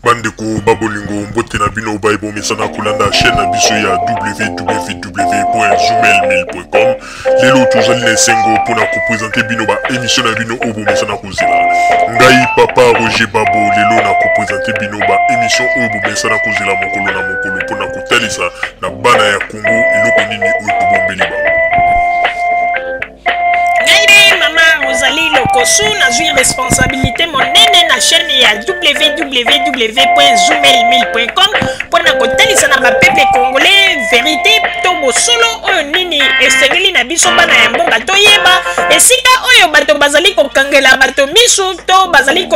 Bandeko babolingo mbote na bino baibo mesana kulanda chaîne na biso ya www.zoomel1000.com. Lelo tozali na sengo pona ko présenter bino ba émission na bino obo mesana kozela. Ngai papa Roger Babo lelo na ko présenter bino ba émission obo mesana kozela mokolo na mokolo pona ko talisa na bana ya Congo eloko nini oyo tobombeli ba. Rosalie Lokosu na zui responsabilité monene na chaîne ya www.zoomel1000.com pour na kotalisa na peuple congolais vérité to bosolo oyo nini esengeli na biso bana ya mboka toyeba esika oyo bato bazali kokangela bato misu to bazali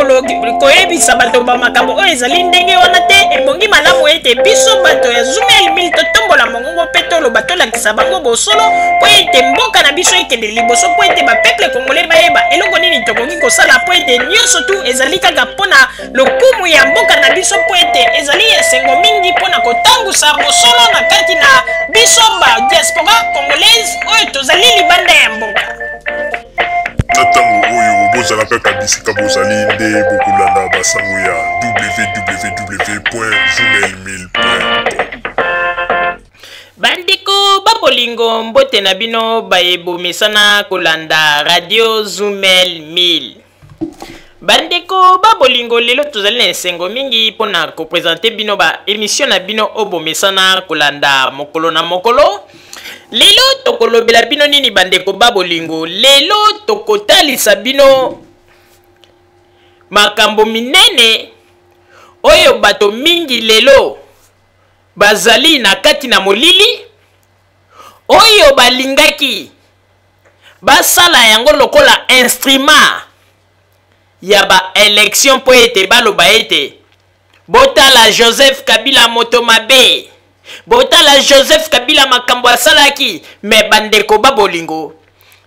koyebisa bato ba makambo oyo ezali ndenge wana te ebongi malamu ete biso bato ya Zoomel 1000 totombola mongongo pe toloba tolakisa bango bosolo po ete mboka na biso ekende liboso po ete ba peuple congolais bayeba eloko nini tokoki kosala po ete nyonso tu ezali kaka mpona lokumu ya mboka na biso po ete ezali esengo mingi mpona kotangusa bosolo na kati na biso ba diaspora congolaise oyo tozali libanda ya mboka. Natango oyo bozalaka kabisika bozali nde bokolanda basango ya www.zoomel1000.com. Bandeko babolingo mbote na bino bayebo mesana kolanda radio Zoomel 1000. Bandeko babolingo lelo tozali na esengo mingi pona ko présenter bino ba émission na bino obo mesana kolanda mokolo na mokolo. Lelo tokolobela bino nini bandeko babolingo, lelo tokotalisa bino makambo minene oyo bato mingi lelo bazali na kati na molili oyo balingaki basala yango lokola instrument ya ba élection po ete baloba ete botala Joseph Kabila moto mabe, botala Joseph Kabila makambo asalaki. Me bandeko babolingo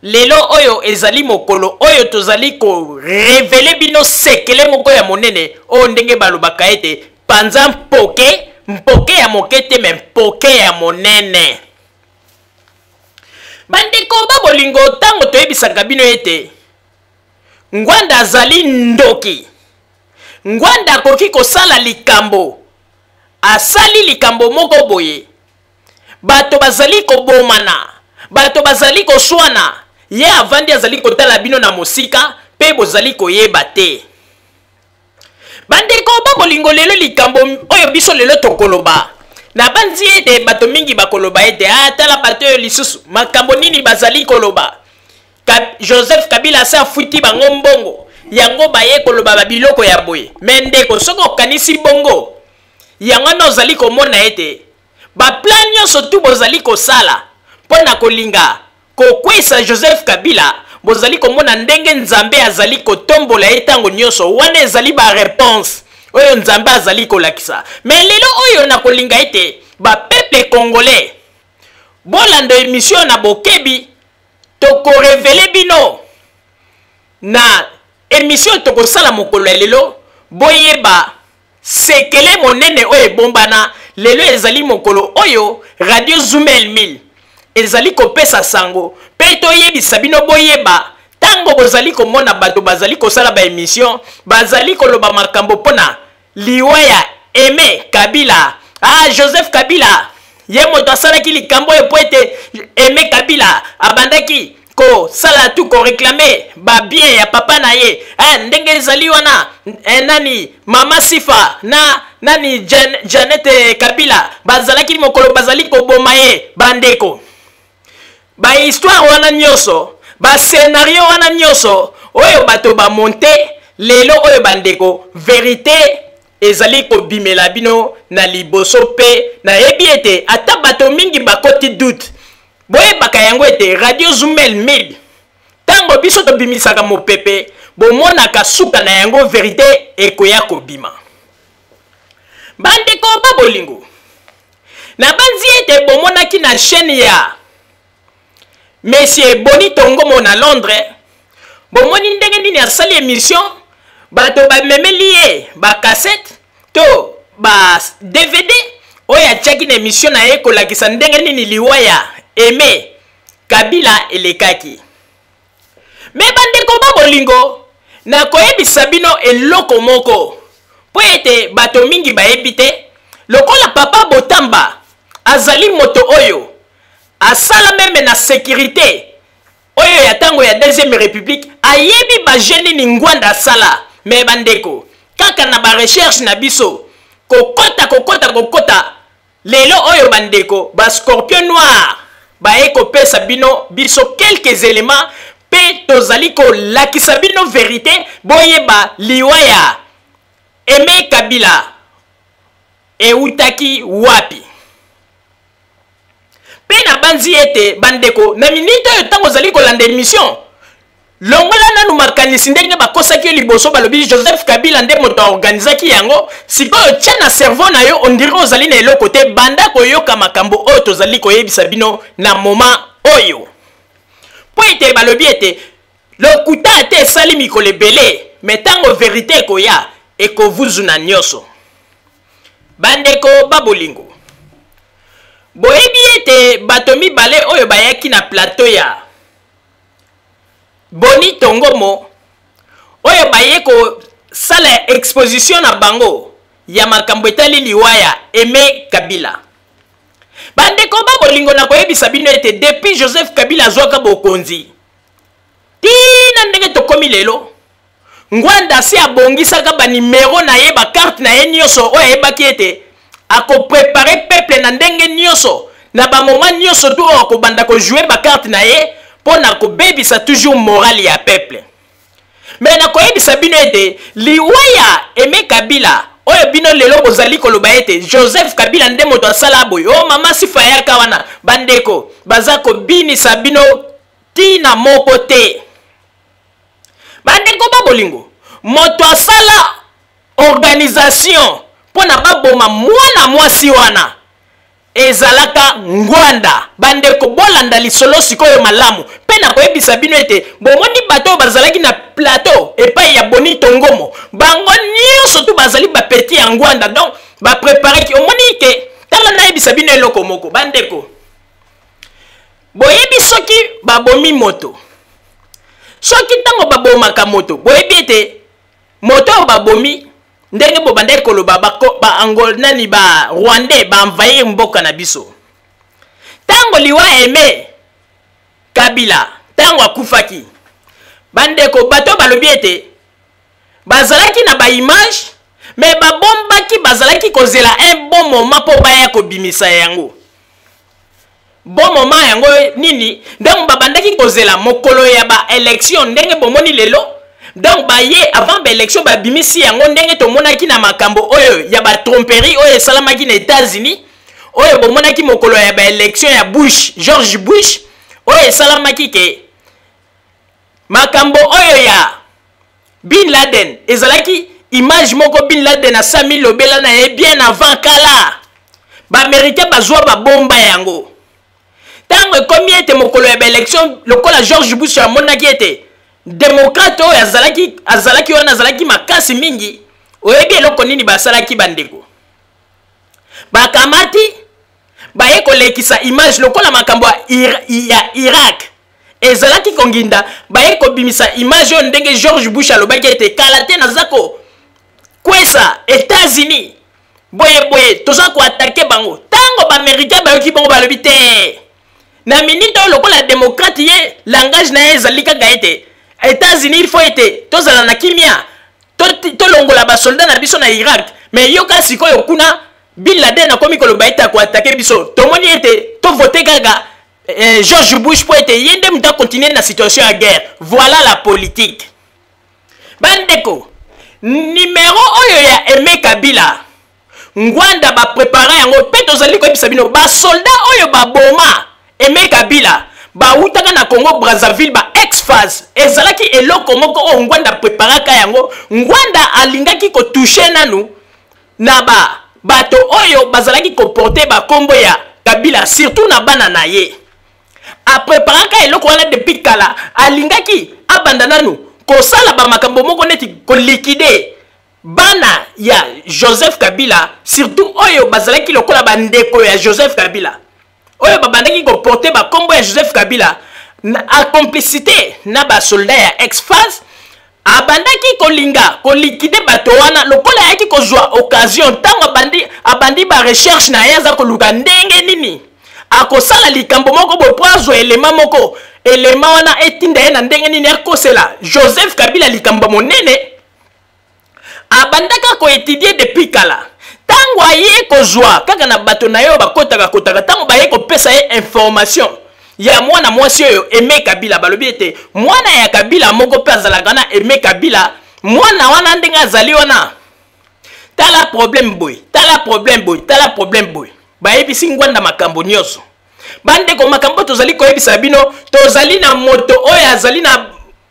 lelo oyo ezali mokolo oyo tozali ko révéler bino sekele moko ya monene o ndenge balobaka ete panza mpoke ya mokete me mpoke ya monene. Bandeko babolingo tango toyebisaka bino ete ngwanda azali ndoki, ngwanda akoki kosala likambo, asali likambo moko boye, bato bazali kobomana, bato bazali koswana, ye avandi azali kotala bino na mosika pe bozali koyeba te. Bandeko babolingo lelo likambo oyo biso lelo tokoloba na banzi ete bato mingi bakoloba ete atala bato oyo lisusu makambo nini bazali koloba. Joseph Kabila sa futi bango mbongo yango baye koloba babiloko ya boye. Mendeko soko kanisi bongo yango na ozali komona ete ba plan nyonso tu bozali kosala pona kolinga kokwesa Joseph Kabila, bozali komona ndenge Nzambe azali kotombola etango nyonso wana ezali ba réponse oyo Nzambe azali kolakisa. Mais lelo oyo na kolinga ete ba peuple congolais bolanda émission na bokebi toko révéler bino na émission toko sala mokolo lelo boyeba sekele monene oyo bombana lelo ezali mokolo oyo radio Zoomel 1000 ezali kopesa sango pe toyebisa bino boyeba tango bozali komona bato bazali kosala ba émission bazali koloba makambo pona liwa ya Aimé Kabila. Joseph Kabila ye moto asalaki likambo oyo po ete Aimé Kabila abandaki ko sala tu ko réclamer ba bien ya papa na ye. Ndenge ezali wana nani mama Sifa na nani Janet Kabila bazalaki mokolo bazali koboma ye. Bandeko ba histoire wana nyonso, ba scénario wana nyonso oyo bato ba monte lelo oyo bandeko vérité ezali kobimela bino na liboso pe na yebi ete ata bato mingi bakoti doute boyebaka yango ete radio Zoomel 1000 tango biso tobimisaka mopepe bomonaka suka na yango vérité ekoya kobima. Bandeko babolingo na banzi ete bomonaki na chaîne ya Monsieur Boni Tongomo na Londres, bomoni ndenge nini asali émission, bato ba memeli ye ba cassette to ba DVD oyo atiaki na émission na ye kolakisa ndenge nini liwa ya Aimé Kabila elekaki. Me bandeko babolingo na koyebisa bino eloko moko po ete bato mingi bayebi te lokola papa Botamba azali moto oyo asala meme na sécurité oyo ya tango ya deuxième république ayebi bajeni ni Ngwanda asala me bandeko kaka na ba recherche na biso kokota lelo oyo bandeko ba scorpion noir baye kopesa biso quelques éléments pe tozali kolakisa bino vérité boyeba liwa ya Aimé Kabila eutaki wapi pe na banzi ete bandeko na minute oyo ntango ozali kolanda émission longola nanu makanisi ndenge bakosaki yo liboso balobi Joseph Kabila nde moto aorganizaki yango sikoyo tia na cerveau na yo ondire ozali na eloko te banda koyoka makambo oyo tozali koyebisa bino na moment oyo po ete balobi ete lokuta ate esali mikolo ebele me ntango verité ekoya ekovuzuna nyonso bandeko babolingo boyebi ete bato mibale oyo bayaki na plateau ya Boni Tongomo oyo baye kosala exposition na bango ya makambo etali liwa ya Aimé Kabila bandeko babolingo na koyebisa bino ete depuis Joseph Kabila azwaka bokonzi tina ndenge tokomi lelo Ngwanda si abongisaka banimero na ye bakarte na ye nyonso oyo ayebaki ete akoprepare peuple na ndenge nyonso na bamoment nyonso to akobanda kojouer bakarte na ye mpo na kobebisa toujours morale ya peuple me na koyebisa bino ete liwa ya Aimé Kabila oyo bino lelo bozali koloba ete Joseph Kabila nde moto asala boye o mama sifayaka wana bandeko baza kobinisa bino tina moko te bandeko babolingo moto asala organisation mpo na baboma mwana mwasi wana ezalaka Ngwanda bandeko bolanda lisolo sikoyo malamu pe na koyebisa bino ete bomoni bato bazalaki na plateau epai ya Boni Tongomo bango nyonso tu bazali bapeti ya Ngwanda donc baprepareki omoni ke tala nayebisa bino eloko moko bandeko boyebi soki babomi moto soki ntango babomaka moto boyebi ete moto oyo babomi ndenge bobandaki koloba baangolnani ba Rwandais baenvahir mboka na biso ntango liwa Aimé Kabila ntango akufaki bandeko bato balobi ete bazalaki na baimage me babombaki bazalaki kozela un bon moment mpo baya kobimisa yango bon moment yango nini donc babandaki kozela mokolo ya baélection ndenge bomoni lelo donc baye avant baélection babimisi yango ndenge tomonaki na makambo oyo ya batromperie oyo esalamaki na États-Unis oyo bomonaki mokolo ya baélection ya Bush George Bush oyo esalamaki ke makambo oyo ya Bin Laden ezalaki image moko Bin Laden asami lobela na ye bien avant kala baaméricain bazwa babomba yango tango ekomi ete mokolo ya baélection lokola George Bush amonaki ete démocrate oyo azalaki wana azalaki makasi mingi oyebi eloko nini basalaki bandeko bakamati baye kolekisa image lokola makambo ya Irak ezalaki konginda baye kobimisa image oyo ndenge George Bush alobaki ete kala te naza kwesa États-Unis boye toza koatake bango tango baaméricain bayoki bango balobi te na minute oyo lokola démocrate ye langage na ye ezali kaka ete États-Unis il faut ete tozala na kimia tolongola basoldat na biso na Irak mais yoka sikoyo kuna Bin Laden akomi koloba ete akoatake biso tomoni ete tovote kaka George Bush po ete ye nde muta continuer na situation ya guerre voilà la politique bandeko numéro oyo ya Aimé Kabila Ngwanda baprepare yango pe tozali koyebisa bino basoldat oyo baboma Aimé Kabila bautaka na Congo Brazzaville ba ex-phase ezalaki eloko moko oyo Ngwanda preparaka yango Ngwanda alingaki kotouche nanu na bato oyo bazalaki koporte bakombo ya Kabila surtout na bana na ye apreparaka eloko wana depuis kala alingaki abanda nanu kosala bamakambo moko neti kolikide bana ya Joseph Kabila surtout oyo bazalaki lokola bandeko ya Joseph Kabila oyo babandaki koporte bakombo ya Joseph Kabila na complicité na basoldat ya ex-phase abandaki kolinga kolikide bato wana lokola yaki kozwa occasion ntango abandi ba recherche na ye aza koluka ndenge nini akosala likambo moko bo po azwa elema moko elema wana etinda ye na ndenge nini akosela Joseph Kabila likambo monene abandaka koetudie depuis kala tango aye kozwa kaka na bato na yo bakotaka tango baye kopesa ye information ya mwana mwasi oyo Aimé Kabila balobi ete mwana ya Kabila moko pe azalaka na Aimé Kabila mwana wana ndenge azali wana tala problème boy bayebisi Ngwanda makambo nyonso bandeko makambo tozali koyebisa bino tozali na moto oyo azali na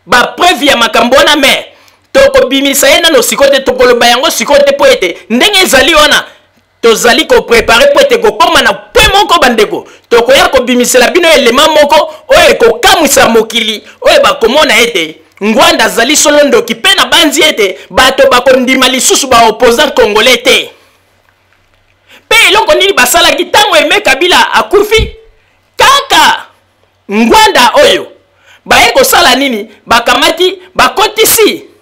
ba preuve ya makambo wana me tokobimisa ye nano sikote tokoloba yango sikote po ete ndenge ezali wana tozali ko préparer po ete kokoma na pe moko bandeko tokoya kobimisela bino elema moko oyo kokamwisa mokili oyo bakomona ete Ngwanda azali solo ndoki pe na banzi ete bato bakondima lisusu ba opposant congolais te pe eloko nini basalaki ntango Aimé Kabila akufi kaka Ngwanda oyo baye kosala nini bakamati bakotisi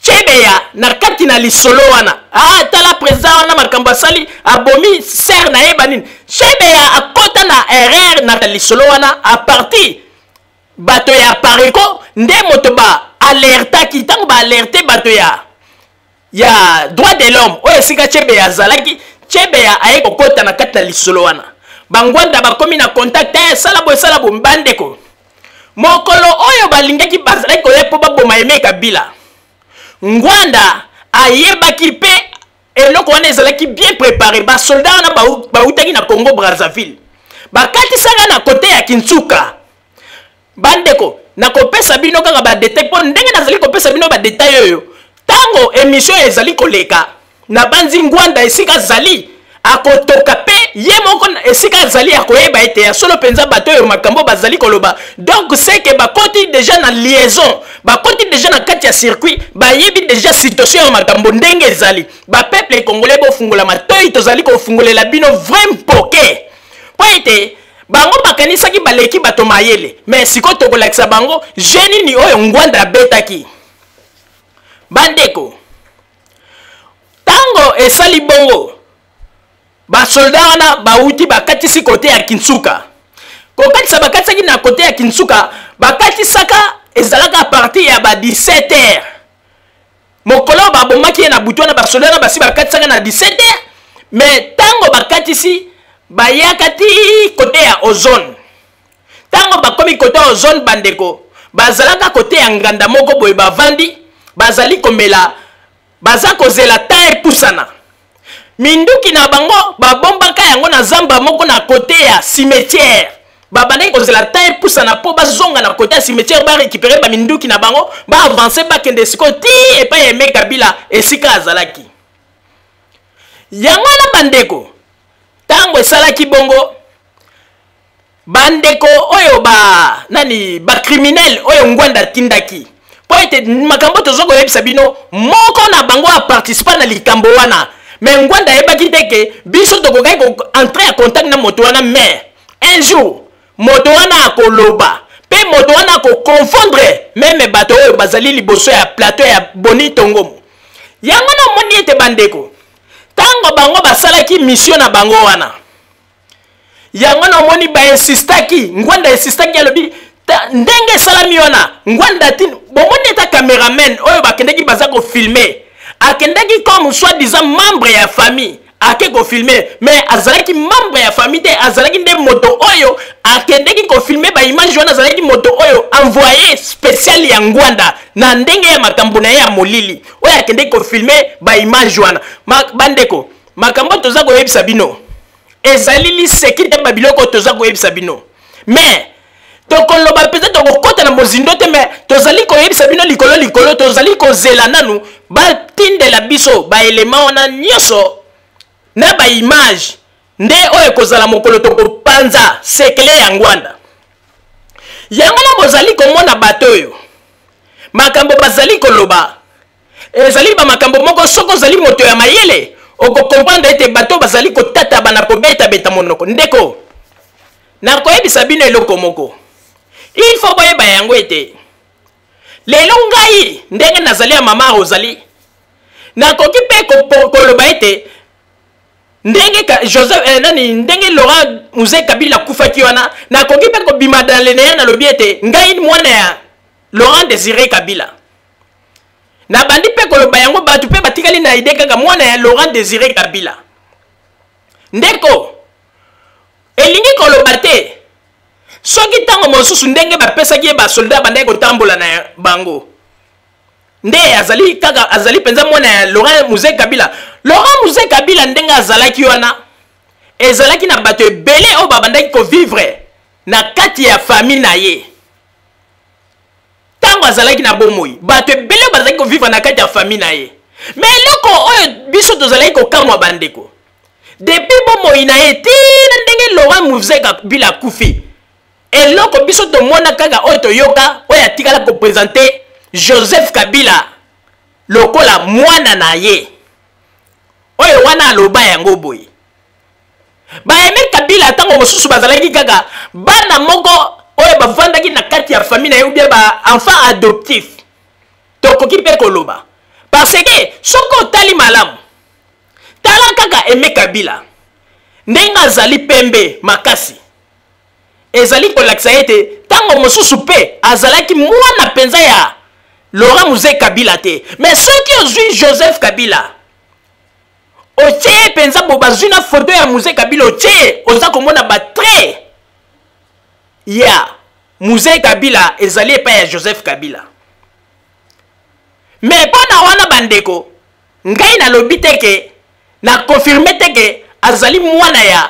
Chebeya na kati na lisolo wana tala président wana makambo asali abomi ser na yeba nini Chebeya akota na erreur na lisolo wana a partir bato ya pareko nde moto ba alertaki tango ba alerte bato ya droit de l'homme oyo esika Chebeya azalaki Chebeya aye kokota na kati na lisolo wana bangwanda bakomi na contact sala bo mbandeko mokolo oyo balingaki bazalaki koya po baboma Aimé Kabila Ngwanda ayebaki pe eloko wana ezalaki bien préparé ba soldat wana bautaki na Congo Brazzaville bakatisaka na kote ya Kinsuka bandeko na kopesa bino kaka ba détail po ndenge nazali kopesa bino ba détail oyo tango émission ezali koleka na banzi Ngwanda esika zali akotoka pe ye moko esika zali akoyeba ete ya solo penza bato yo makambo bazali koloba donc c'est que bakoti déjà na liaison bakoti déjà na kati ya circuit bayebi déjà situation ya makambo ndenge ezali ba peuple congolais bo fungola matoi tozali ko fungolela bino vraiment poke po ete bango bakanisaki baleki bato mayele mais siko tokolakisa bango jeune ni oyo Ngwanda betaki bandeko tango esali bongo ba soldat wana bauti bakatisi kote ya Kinsuka kokatisa bakatisaki na kote ya Kinsuka bakatisaka ezalaka a partir ya ba 17h mokolo babomaki na butu wana ba soldat na basi bakatisaka na 17h mais tango bakatisi bayakati kote ya ozone tango bakomi kote ya ozone bandeko bazalaka kote ya nganda moko boye bavandi bazali komela baza kozela ta epusana minduki na bango babombaka yango na zamba moko na kote ya cimetière babandaki kozela ta epusana po bazonga na kote ya cimetière ba récupérer ba minduki na bango ba avancer bakende siko ti epa ya Aimé Kabila esika azalaki yango na bandeko tango esalaki bongo bandeko oyo ba criminel oyo Ngwanda tindaki po ete makambo tozoko yebisa bino moko na bango a participer na likambo wana mais Ngwanda yebaki teke biso tokokai ko entrer en contact na moto wana mais un jour moto wana akoloba pe moto wana ko confondre même bato oyo bazali liboso ya plateau ya Boni Tongomo yango na moni ete bandeko tango bango basalaki mission na bango wana yango na moni ba insistaki Ngwanda insistaki alobi ndenge salami wana Ngwanda tin bomoni ta cameraman oyo bakendeki baza ko filmer akendeki comme soi-disant membre ya famille ake ko filmer mais azalaki membre ya famille te azalaki nde moto oyo akendeki ko filmer ba image wana azalaki moto oyo envoyé spécial ya Ngwanda na ndenge ya makambo na ya molili oyo akendeki ko filmer ba image wana bandeko makambo toza ko yebisa bino ezali li sécurité ba biloko toza ko yebisa bino mais tokoloba peut-être tokokota na mozindo te mais tozali ko yebisa bino likolo tozali ko zela nanu batindela biso ba élément wana nyonso na ba image nde oyo kozala mokolo tokopanza sekele ya Ngwanda yango na bozali komona bato oyo makambo bazali koloba ezali ba makambo moko soko zali moto ya mayele oko comprendre ete bato bazali kotata bana kobeta monoko ndeko na koyebisa bino eloko moko il faut boyeba yango ete lelo ngai ndenge nazali ya mama Rosalie nakoki mpe koloba ete ndenge Joseph ndenge Laurent Muzé Kabila kufaki wana nakoki mpe kobima dans le néant nalobi ete ngai mwana ya Laurent Désiré Kabila na bandi mpe koloba yango bato mpe batikali na ide kaka mwana ya Laurent Désiré Kabila ndeko elingi koloba te soki ntango mosusu ndenge bapesaki ye basoldat bandaki kotambola na bango nde azali penza mwana ya Laurent Muzé Kabila. Laurent Muzé Kabila ndenge azalaki wana ezalaki na bato ebele oyo babandaki kovivre na kati ya famille na ye ntango azalaki na bomoi bato ebele oyo bazalaki kovivre na kati ya famille na ye me eloko oyo biso tozalaki kokamwa bandeko depuis bomoi na ye tina ndenge Laurent Muzé Kabila akufi eloko biso tomona kaka oyo toyoka oyo atikala kopresente Joseph Kabila lokola mwana na ye oyo wana aloba yango boye Aimé Kabila tango mosusu bazalaki kaka bana moko oyo bavandaki na kati ya famille na ye ou bien ba enfant adoptif tokoki mpe koloba parce que soko otali malamu tala kaka Aimé Kabila ndenge azali pembe makasi ezali kolakisa ete tango mosusu mpe azalaki mwana penza ya Laurent Muzé Kabila te mais soki ozwi Joseph Kabila otie penza bo bazwi na photo ya Muzé Kabila otie oza komona batre ya Muzé Kabila ezali epai ya Joseph Kabila mais mpona wana bandeko ngai nalobi teke na confirme teke azali mwana ya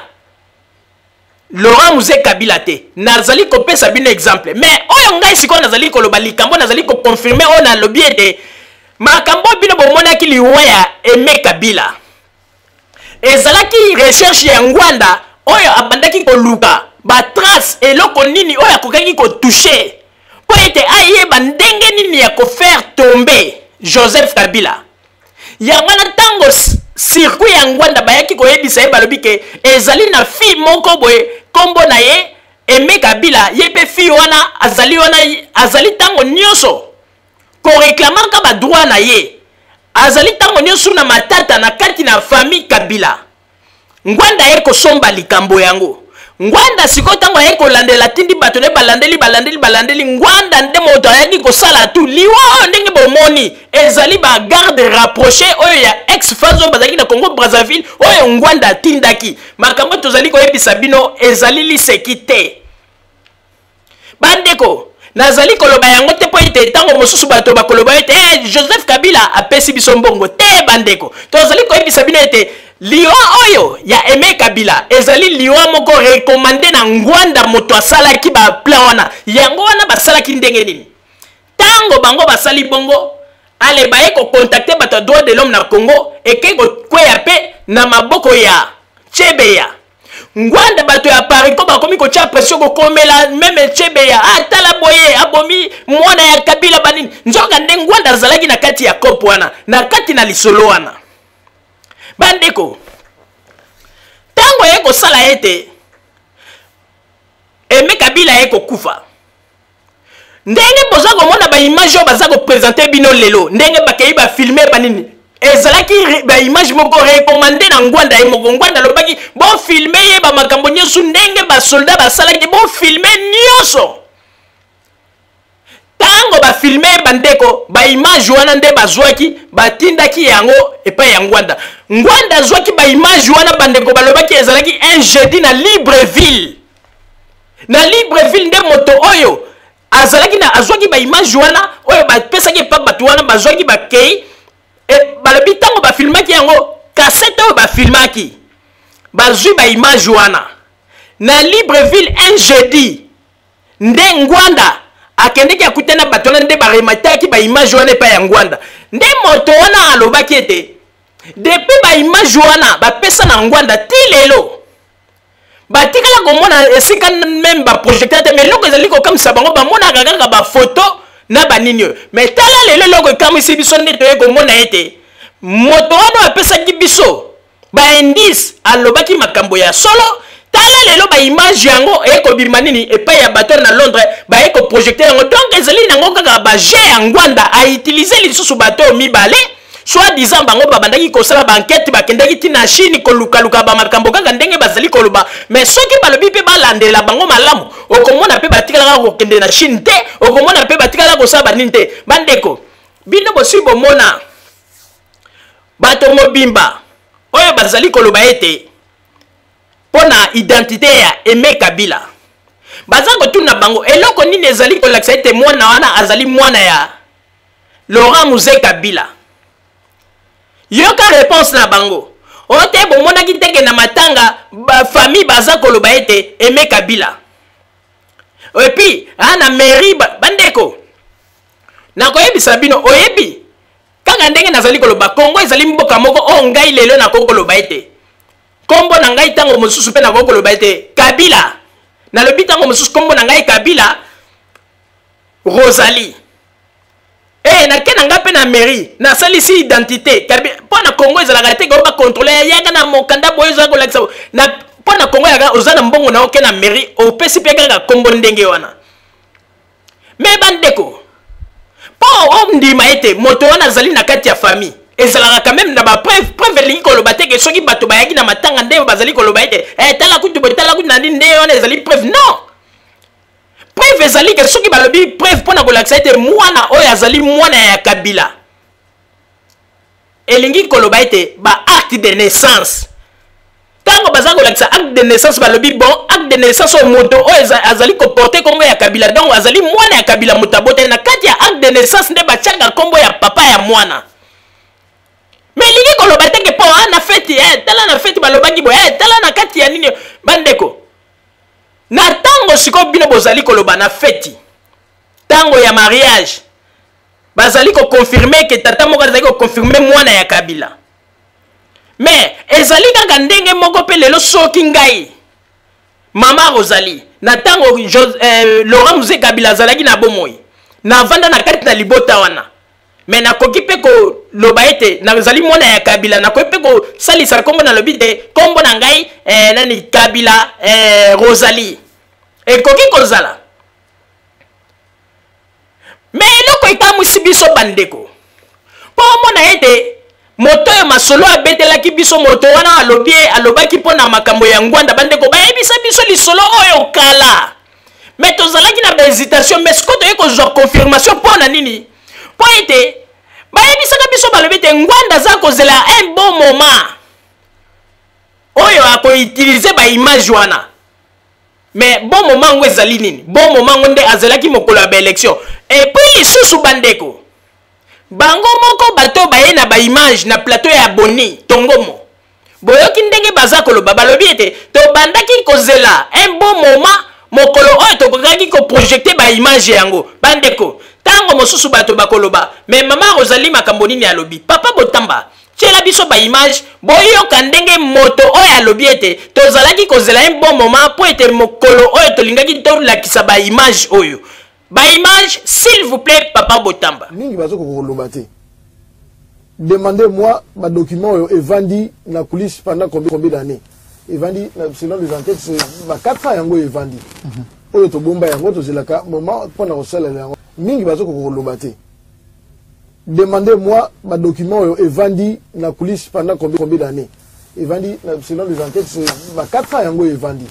Laurent Muzé Kabila te nazali kopesa bino exemple mais oyo ngai sikoyo nazali koloba likambo nazali ko confirmer oyo nalobi ete makambo bino bomonaki liwa ya Aimé Kabila ezalaki recherche ya ngwanda oyo abandaki koluka batrace eloko nini oyo akokaki kotouche po ete ayeba ndenge nini ya kofaire tomber Joseph Kabila yango na ntango circuit ya ngwanda bayaki koyebisa ye balobi ke ezali na fille moko boye kombo na ye Aimé Kabila ye pe fille wana azali tango nyonso koreklamaka badroit na ye azali tango nyonso na matata na kati na famille Kabila ngwanda ye kosomba likambo yango ngwanda siko tango ye kolandela tindi bato ne balandeli ngwanda nde moto ayaki kosala tu liwa oyo ndenge bomoni ezali ba garde rapproché oyo ya ex-fazo bazalaki na Congo Brazzaville oyo ngwanda tindaki makambo tozali koyebisa bino ezali liseki te bandeko nazali koloba yango te po ete tango mosusu bato bakoloba ete Joseph Kabila apesi biso mbongo te bandeko tozali koyebisa bino ete liwa oyo ya Aimé Kabila ezali liwa moko rekomande na ngwanda moto asalaki ba plan wana yango wana basalaki ndenge nini tango bango basali bongo ale baye ko contacter bato droit de l'homme na Congo eke ko kweya pe na maboko ya Chebeya ngwanda bato ya Paris ko bakomi ko tia pression ko komela meme Chebeya atala boye abomi mwana ya Kabila banini nzoka ndenge ngwanda zalaki na kati ya kopo wana na kati na lisolo wana bandeko tango ye kosala ete Aimé Kabila ye kokufa ndenge boza komona ba image oyo baza kopresente bino lelo ndenge bakei bafilme banini ezalaki ba image moko rekomande na ngwanda ye moko ngwanda lobaki bofilme ye bamakambo nyonso ndenge basoldat basalaki bofilme nyonso tango bafilme bandeko ba image wana nde bazwaki batindaki yango epai ya ngwanda ngwanda azwaki ba image wana bandeko balobaki ezalaki un jeudi na Libreville nde moto oyo azalaki na azwaki ba image wana oyo bapesaki pa bato wana bazwaki bakei balobi tango bafilmaki yango cassette oyo bafilmaki bazwi ba image wana na Libreville un jeudi nde ngwanda akendeki akutana bato wana nde baremataki ba image wana epai ya ngwanda nde moto wana alobaki ete depuis ba image wana bapesa na ngwanda ti lelo batikala komona esika même ba projecteur te mais loko ezali kokamisa bango bamonaka kaka bafoto na banini oyo mais tala lelo loko ekamwisi biso nde toye komona ete moto wana apesaki biso baindice alobaki makambo ya solo tala lelo ba image yango eko bimanini epai ya bato na Londres ba eko projecter yango donc ezali nango kaka ba G ya Ngwanda a utiliser lisusu bato mibale soit disant bango babandaki kosala ba enquête bakendaki tina Chine koluka ba makambo kaka ndenge bazali koloba mais soki balobi pe balandela bango malamu okomona pe batikala kokende na Chine te okomona pe batikala kosala banini te bandeko bino bosi bomona bato mobimba oyo bazali koloba ete pona identité ya Aimé Kabila baza kotuna bango eloko nini ezali kolakisa ete mwana wana azali mwana ya Laurent Muzé Kabila yoka réponse na bango ote bomona kiteke na matanga ba famille baza koloba ete Aimé Kabila et puis ana mairie bandeko na koyebisa bino oyebi kaka ndenge nazali koloba Kongo ezali mboka moko o ngai lelo na koloba ete kombo na ngai tango mosusu pe na koloba ete Kabila na lobi tango mosusu kombo na ngai Kabila Rosalie na kena nga pe na mairie na salisi identité pona Kongo ezalaka te ko ba contrôler yaka na mokanda boyo za kolakisa na pona Kongo yaka ozana mbongo na okena mairie opesi pe kaka kombo ndenge wana mais bandeko po ndima ete moto wana azali na kati ya famille ezalaka quand même na ba preuve lingi koloba te ke soki bato bayaki na matanga nde bazali koloba ete tala kutu na nde wana ezali preuve non preuve ezali ke soki balobi preuve pona kolakisa ete mwana oyo azali mwana ya Kabila elingi koloba ete ba acte de naissance tango baza kolakisa acte de naissance balobi bon acte de naissance o moto oyo azali koporte kombo ya Kabila donc azali mwana ya Kabila mutabote na kati ya acte de naissance nde batiaka kombo ya papa ya mwana mais lingi koloba te ke po na feti tala na feti balobaki bo tala na kati ya nini bandeko na tango siko bino bozali koloba na feti tango ya mariage bazali ko confirmer ke tata moko azali ko confirmer mwana ya Kabila mais ezali kaka ndenge moko pe lelo soki ngai mama Rosalie na tango Laurent Muzé Kabila azalaki na bomoi na vanda na kati na libota wana mais nakoki pe ko loba ete nazali mwana ya Kabila nakoki pe ko salisa kombo na lobi te kombo na ngai nani Kabila Rosalie ekoki kozala mais eloko ekamwisi biso bandeko po mona ete moto ya masolo abetelaki biso moto wana alobaki pona makambo ya Ngwanda bandeko bayebisa biso lisolo oyo kala mais tozalaki na hésitation mais siko toye kozwa confirmation pona nini po ete bayebisaka biso balobi te Ngwanda za kozela un bon moment oyo akoutilize ba image wana mais bon moment ngo ezali nini bon moment ngo nde azelaki mokolo ya ba élection et puis lisusu bandeko bango moko bato baye na ba image na plateau ya Boni Tongomo boyoki ndenge baza koloba balobi ete to bandaki kozela un bon moment mokolo oyo tokokaki ko projecter ba image yango bandeko tango mosusu bato bakoloba mais mama Rosalie makambo nini alobi papa Botamba tiela biso ba image boyoka ndenge moto oyo alobi ete tozalaki kozela un bon moment po ete mokolo oyo tolingaki tolakisa ba image oyo ba image s'il vous plaît papa Botamba ningi bazoko koloba te demandez-moi ma document oyo evandi na coulisse pendant combien d'années evandi selon les enquêtes c'est ba 4 ans yango evandi oyo to bomba yango to zelaka moment pona kosala yango mingi bazoko koloba te demandez-moi ma document oyo evandi na coulisse pendant combien d'années evandi selon les enquêtes c'est ba 4 ans yango evandi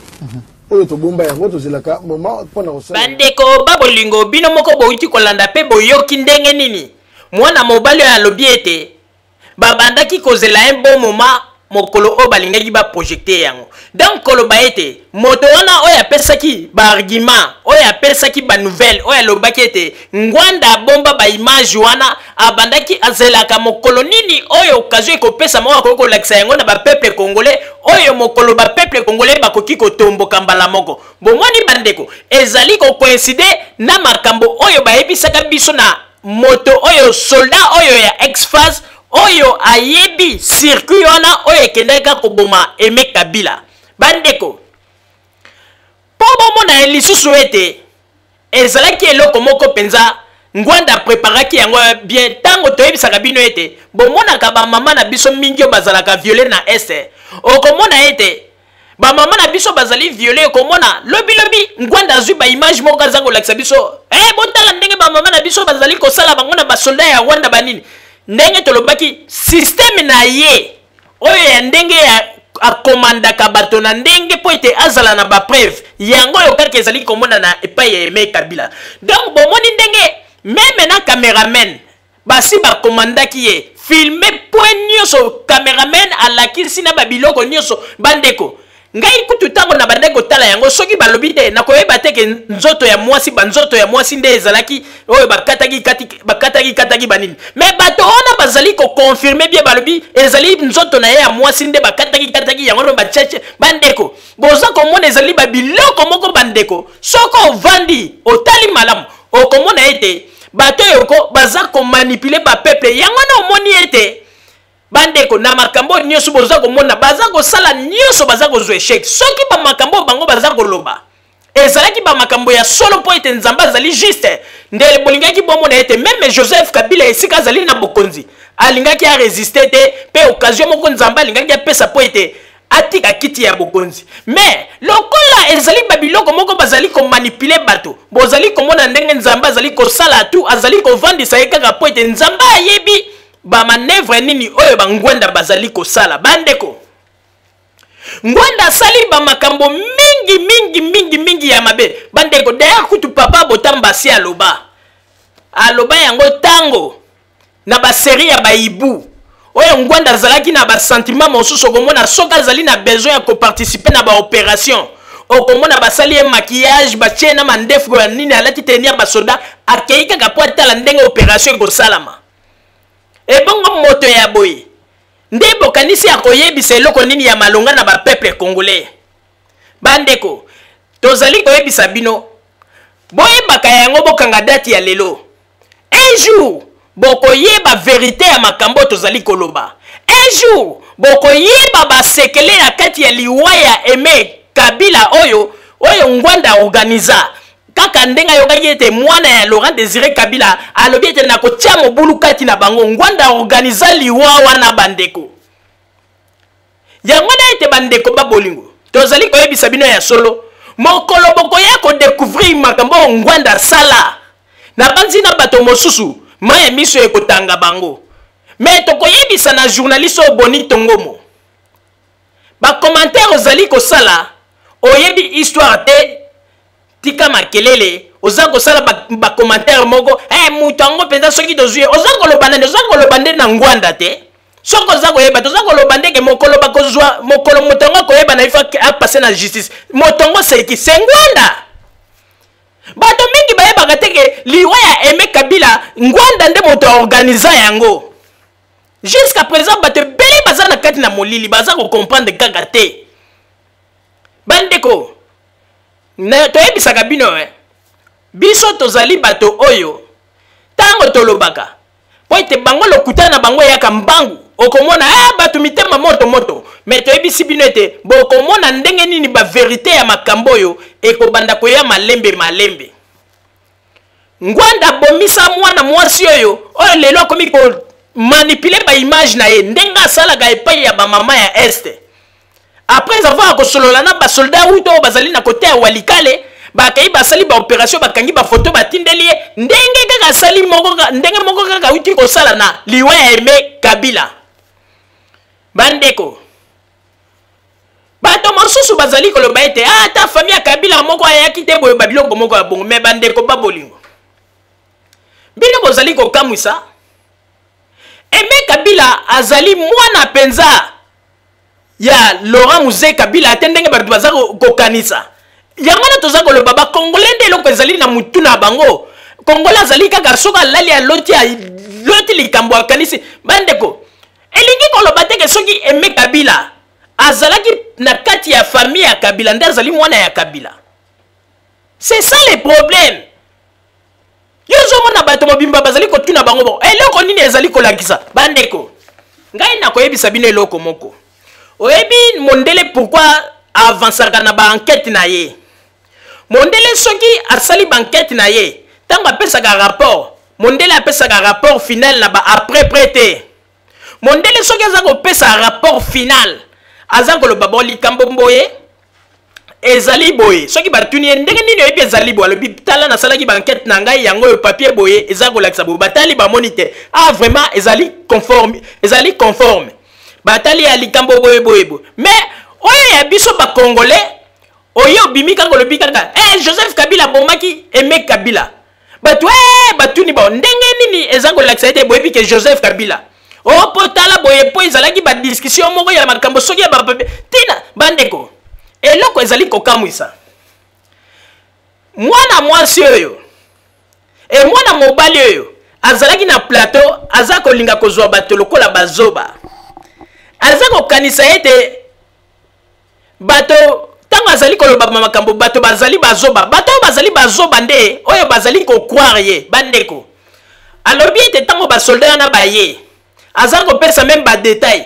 oyo to bomba yango to zelaka moment pona kosala bandeko babolingo bino moko bouti kolanda pe boyoki ndenge nini mwana mobali ya lobi ete babandaki kozela un bon moment mokolo o balingaki ba projecter yango donc koloba ete moto wana oyo apesaki ba argument oyo apesaki ba nouvelle oyo alobaki ete Ngwanda bomba ba image wana abandaki azelaka mokolo nini oyo occasion ekopesa moko kolakisa yango na ba peuple congolais oyo mokolo ba peuple congolais bakoki kotomboka mbala moko bomoni bandeko ezali ko coïncider na makambo oyo bayebisaka biso na moto oyo soldat oyo ya ex-phase oyo ayebi circuit wana oyo ekendeka koboma Aimé Kabila bandeko po bomona lisusu ete ezalaki eloko moko penza Ngwanda preparaki yango bien tango toyebisaka bino ete bomonaka ba mama na biso mingi bazalaka violer na este okomona ete ba mama na biso bazali violé komona lobi ngwanda zui ba image moko zango lakisa biso botala ndenge ba mama na biso bazali ko sala bango na ba soldat ya Rwanda banini ndenge tolobaki système na ye oyo ya ndenge ya akomandaka bato na ndenge po ete azala na ba preuve yango yo kaka ezali komona na epai ya Aimé Kabila. Donc bomoni ndenge même na cameraman basi bakomandaki ye filme point nyonso cameraman alakisi na babiloko nyonso bandeko ngai kutu tango na bandeko tala yango soki balobi te na koyeba te ke nzoto ya mwasi banzoto ya mwasi nde ezalaki oyo bakataki banini mais bato ona bazali ko confirmer bien balobi ezali nzoto na ye ya mwasi nde bakataki yango no bacheche bandeko boza komona ezali babiloko moko bandeko soko vandi otali malamu okomona ete bato yoko baza ko manipuler ba peuple yango na omoni ete bandeko na makambo nyonso boza komona baza kosala nyonso baza kozwa échec soki ba makambo bango baza koloba ezalaki ba makambo ya solo po ete nzamba azali juste ndele bolingaki bomona ete même Joseph Kabila esika azali na bokonzi alingaki a résister te pe occasion moko nzamba alingaki apesa po ete atika kiti ya bokonzi mais lokola ezali babiloko moko bazali ko manipuler bato bozali komona ndenge nzamba azali kosala tu azali kovandisa ye kaka po ete nzamba ayebi ba manevre nini oyo bangwanda bazali kosala bandeko ngwanda sali ba makambo mingi ya mabe bandeko d'ailleurs kutu papa Botamba si aloba yango tango na ba série ya baibu oyo ngwanda zalaki na ba sentiment mosusu komona soka azali na besoin ya ko participer na ba opération okomona basali ye maquillage batie na mandefu ya nini alati tenir ba soldat akeika ka po atala ndenge opération ko salama ebongo moto ya boye nde bokanisi akoyebisa eloko nini ya malonga na ba peuple congolais bandeko tozali koyebisa bino boyebaka yango bokanga date ya lelo un jour bokoyeba vérité ya makambo tozali koloba un jour bokoyeba basekele na kati ya liwa ya Aimé Kabila oyo ngwanda organiza kaka ndenga yokaki ete mwana ya Laurent Désiré Kabila alobi ete na kotia mobulu kati na bango ngwanda organiza liwa wana bandeko yango na ete bandeko babolingo tozali koyebisa bino ya solo mokolo bokoya ko découvrir makambo ngwanda sala na banzi na bato mosusu maya miso ekotanga bango mais tokoyebisa na journaliste Boni Tongomo ba commentaire ozali kosala oyebi histoire te tika makelele oza kosala ba commentaire moko mutango penza soki tozui oza koloba nde na ngwanda te soko oza koyeba toza koloba ndenge mokolo bakozwa mokolo motongo koyeba na ifa apase na justice motongo seki ngwanda bato mingi bayebaka teke liwa ya Aimé Kabila ngwanda nde moto organiza yango jusqu'à présent bato beli baza na kati na molili baza ko comprendre kaka te bandeko na toyebisaka bino biso tozali bato oyo tango tolobaka po ete bango lokuta na bango yaka mbangu okomona bato mitema moto mais toyebisi bino ete bokomona ndenge nini ba vérité ya makambo oyo ekobanda koya malembe ngwanda bomisa mwana mwasi oyo lelo akomi ko manipuler ba image na ye ndenga asalaka epai ya ba mama ya este après avoir kosolola na ba soldat uto bazali na côté ya Walikale bakai basali ba opération bakangi ba photo batindeli ndenge kaka sali moko ndenge moko kaka uti kosala na liwa ya Aimé Kabila bandeko bato mosusu bazali koloba ete ta famille ya Kabila moko ayaki te boye babiloko moko ya bongo mais bandeko babolingo bino bozali kokamwisa Aimé Kabila azali mwana penza ya Laurent Muze Kabila atendenge bato baza kokanisa yango na toza koloba ba congolais nde eloko ezali na mutu na bango congolais azali kaka soka lali ya loti likambo akanisi bandeko elingi koloba teke soki Aimé Kabila azalaki na kati ya famille ya Kabila nde azali mwana ya Kabila c'est ça le problème yozo mona bato mobimba bazali kotuna bango bon eloko nini ezali kolakisa bandeko ngai na koyebisa bino eloko moko oyebi mondele pourquoi avançaka na ba enquête na ye mondele soki asali ba enquête na ye tango apesaka rapport mondele apesaka rapport final na ba après prêté mondele soki aza kopesa rapport final aza koloba bon likambo mboye ezali boye soki batuni ndenge nini oyebi ezali boye alobi tala nasalaki banquête na ngai yango oyo papier boye eza kolakisa boye batali bamoni te vraiment ezali conforme batali ya likambo boye mais oyo ya biso bakongolais oyo obimi kaka olobi kaka Joseph Kabila bomaki Aimé Kabila batuni bao ndenge nini eza kolakisa ete boyebi ke Joseph Kabila po tala boye po ezalaki badiscussion moko ya makambo soki ya bapapier tina bandeko eloko ezali kokamwisa mwana mwasi oyo mwana mobali oyo azalaki na plateau aza kolinga kozwa bato lokola bazoba aza kokanisa ete bato tango azali koloba makambo bato bazali bazoba nde oyo bazali kokroire ye bandeko alobi ete tango basoldat na baye aza kopesa même badetail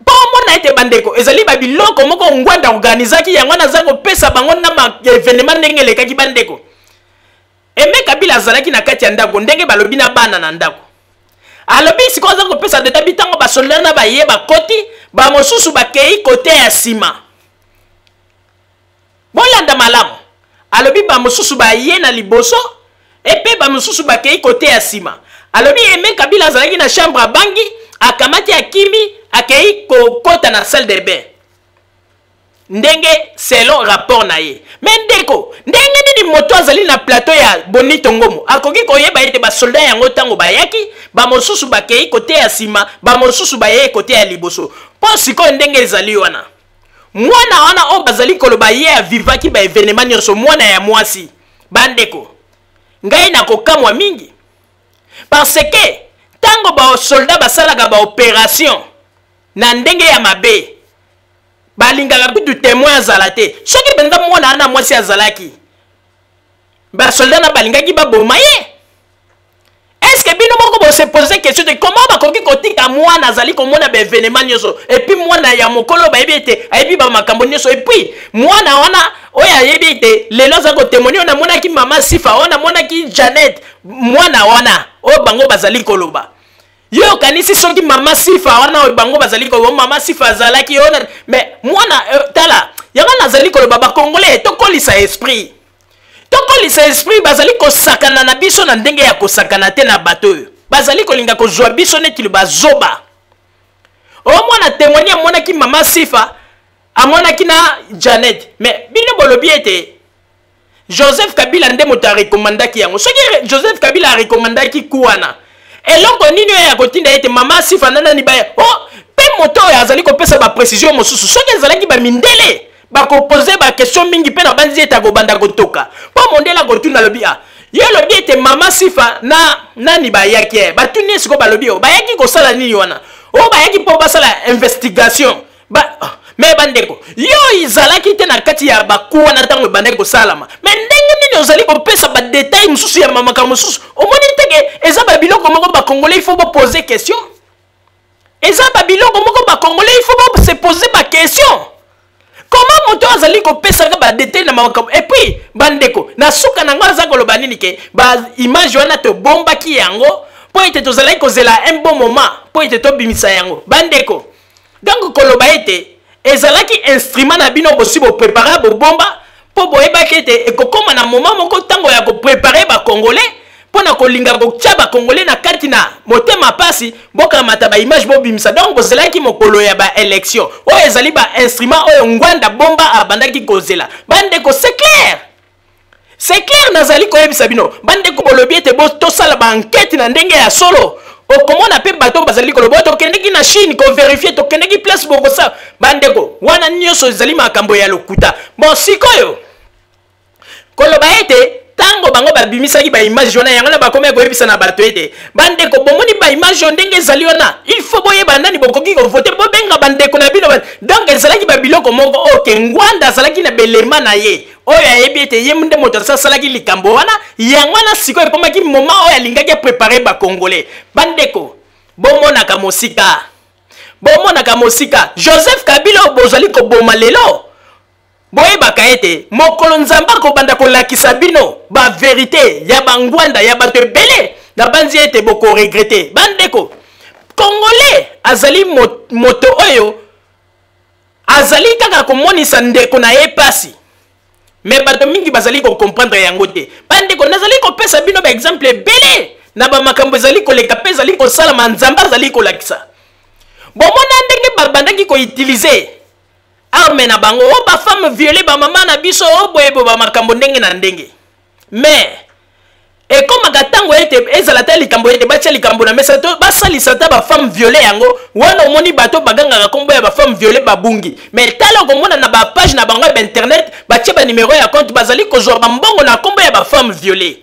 po mona ete bandeko ezali babiloko moko ngwanda organizaki yango naza kopesa bango na événement ndenge elekaki bandeko Aimé Kabila azalaki na kati ya ndako ndenge balobi na bana na ndako alobi siko aza kopesa detail bitango basoldat na baye bakoti bamosusu bakei kote ya sima bolanda malamu alobi bamosusu baye na liboso epe bamosusu bakei kote ya sima alobi Aimé Kabila azalaki na chambre bangi akamati akimi akei kokota na salle de bain ndenge selon rapport na ye mais ndeko ndenge nini moto azali na plateau ya Bonito Ngomo akoki koyeba ete basoldat yango tango bayaki bamosusu bakei kote ya sima bamosusu baye kote ya liboso po sikoyo ndenge ezali wana mwana wana o bazali koloba ye avivaki ba événement nyonso mwana ya mwasi bandeko ngai nakokamwa mingi parce que tango basoldat basalaka baopération na ndenge ya mabe balingaka kutu témoin azala te soki mpenza mwana ana mwasi azalaki basoldat na balingaki baboma ye est-ce que bino moko bose poser question de comment bakoki kotika mwana azali komona baévénement nyonso epuis mwana ya mokolo bayebi ete ayebi bamakambo nyonso epuis mwana wana oyo ayebi ete lelo aza kotémonie oyo namonaki mama Sifa oyo namonaki Janet mwana wana oyo bango bazali koloba yo kanisi soki mama Sifa wana oyo bango bazali koloba mama Sifa azalaki ona mais mwana tala yango nazali koloba bakongolais tokolisa esprit bazali kosakana na biso na ndenge ya kosakana te na bato oyo bazali kolinga kozwa biso neti bazoba o mwana témoigner amonaki mama Sifa amonaki na Janet mais bino bolobi ete Joseph Kabila nde moto arekomandaki yango soki Joseph Kabila arekomandaki kuwana eloko nini oyo ya kotinda ete mama Sifa nanani baya pe moto oyo azali kopesa baprécision mosusu soki ezalaki bamindele bakopose bakestion mingi mpe na banzi ete akobanda kotoka mpo mondele akotuna lobi yo lobi ete mama Sifa nani bayaki batuni esiko balobi oyo bayaki kosala nini wana oyo bayaki mpo basala investigation me bandeko yo izalaki te na kati ya bakuwa na ntango ebandaki kosalama me ndenge nini ozali kopesa badetail mosusu ya makambo mosusu omoni teke eza babiloko moko bakongolais il faut bopose question eza babiloko moko bakongolais il faut bose pose bakestion comment moto azali kopesaka badetail na makambo epuis bandeko na suka nango aza koloba nini ke baimage wana tobombaki yango mpo ete tozalaki kozela un bon moment mpo ete tobimisa yango bandeko donc koloba ete ezalaki instrument na bino bosi boprépare bobomba mpo boyebaki ete ekokoma na moment moko ntango ya koprépare bakongolais mpo na kolinga kotia bakongolais na kati na motema pasi bokamata baimage bobimisa donc bozalaki mokolo ya baélection oyo ezali bainstrument oyo ngwanda bomba abandaki kozela bandeko c'est clair nazali koyebisa bino bandeko bolobi ete tosala baenquête na ndenge ya solo okomona pe bato bazali koloba tokendeki na Chine kovérifie tokendeki place bokosa bandeko wana nyonso ezali makambo ya lokuta bon sikoyo koloba ete tango bango babimisaki baimage wana yango na bakomi koyebisa na bato ete bandeko bomoni baimage ndenge ezali wana il faut boyeba nani bokoki kovote bobenga bandeko na bino donc ezalaki babiloko moko oke ngwanda azalaki na belema na ye oyo ayebi ete ye nde moto asalaki likambo wana yango wana sikoyo ekomaki moment oyo alingaki aprépare bakongolais bandeko bomonaka mosika Joseph Kabila oyo bozali koboma lelo boyebaka ete mokolo nzambe akobanda kolakisa bino baverité ya bangwanda ya bato ebele na banzi ete bokoregrete bandeko congolais azali moto oyo azali kaka komonisa ndeko na ye pasi mais bato mingi bazali ko comprendre yango te bandeko nazali kopesa bino ba exemple ebele na bamakambo ezali koleka mpe ezali kosalama nzambe azali kolakisa bomona ndenge babandaki koutilize arme na bango o bafemme viole bamama na biso o boyebo bamakambo ndenge na ndenge mais ekomaka ntango ete ezala te likambo ete batia likambo na mesa to basalisa ta bafemme viole yango wana omoni bato bagangaka kombo ya bafemme viole babungi mais tala okomona na bapage na bango ya bainternet batie banimero ya compte bazali kozwa bambongo na kombo ya bafemme viole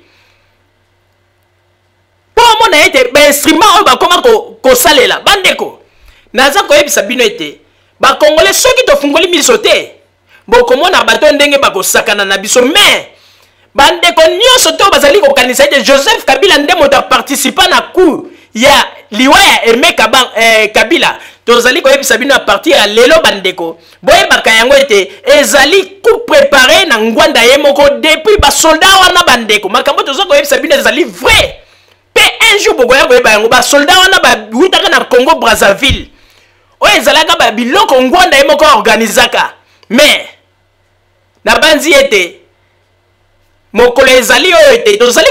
mpo omona ete bainstrument oyo bakoma kosalela bandeko naza koyebisa bino ete bakongole soki tofungoli miso te bokomona bato ndenge bakosakana na biso mais bandeko nyonso to bazali kokanisa ete Joseph Kabila nde moto participa na coup ya liwa ya Aimé Kabila tozali koyebisa bino a partir ya lelo bandeko boyebaka yango ete ezali coup préparé na ngwanda ye moko depuis basoldat wana bandeko makambo tozali koyebisa bino ezali vrai pe un jour bokoya koyeba yango basoldat wana bawutaka na Congo Brazzaville oyo ezalaka babiloko ngwanda ye moko organizaka mais na banzi ete mokolo ezali oyo ete tozali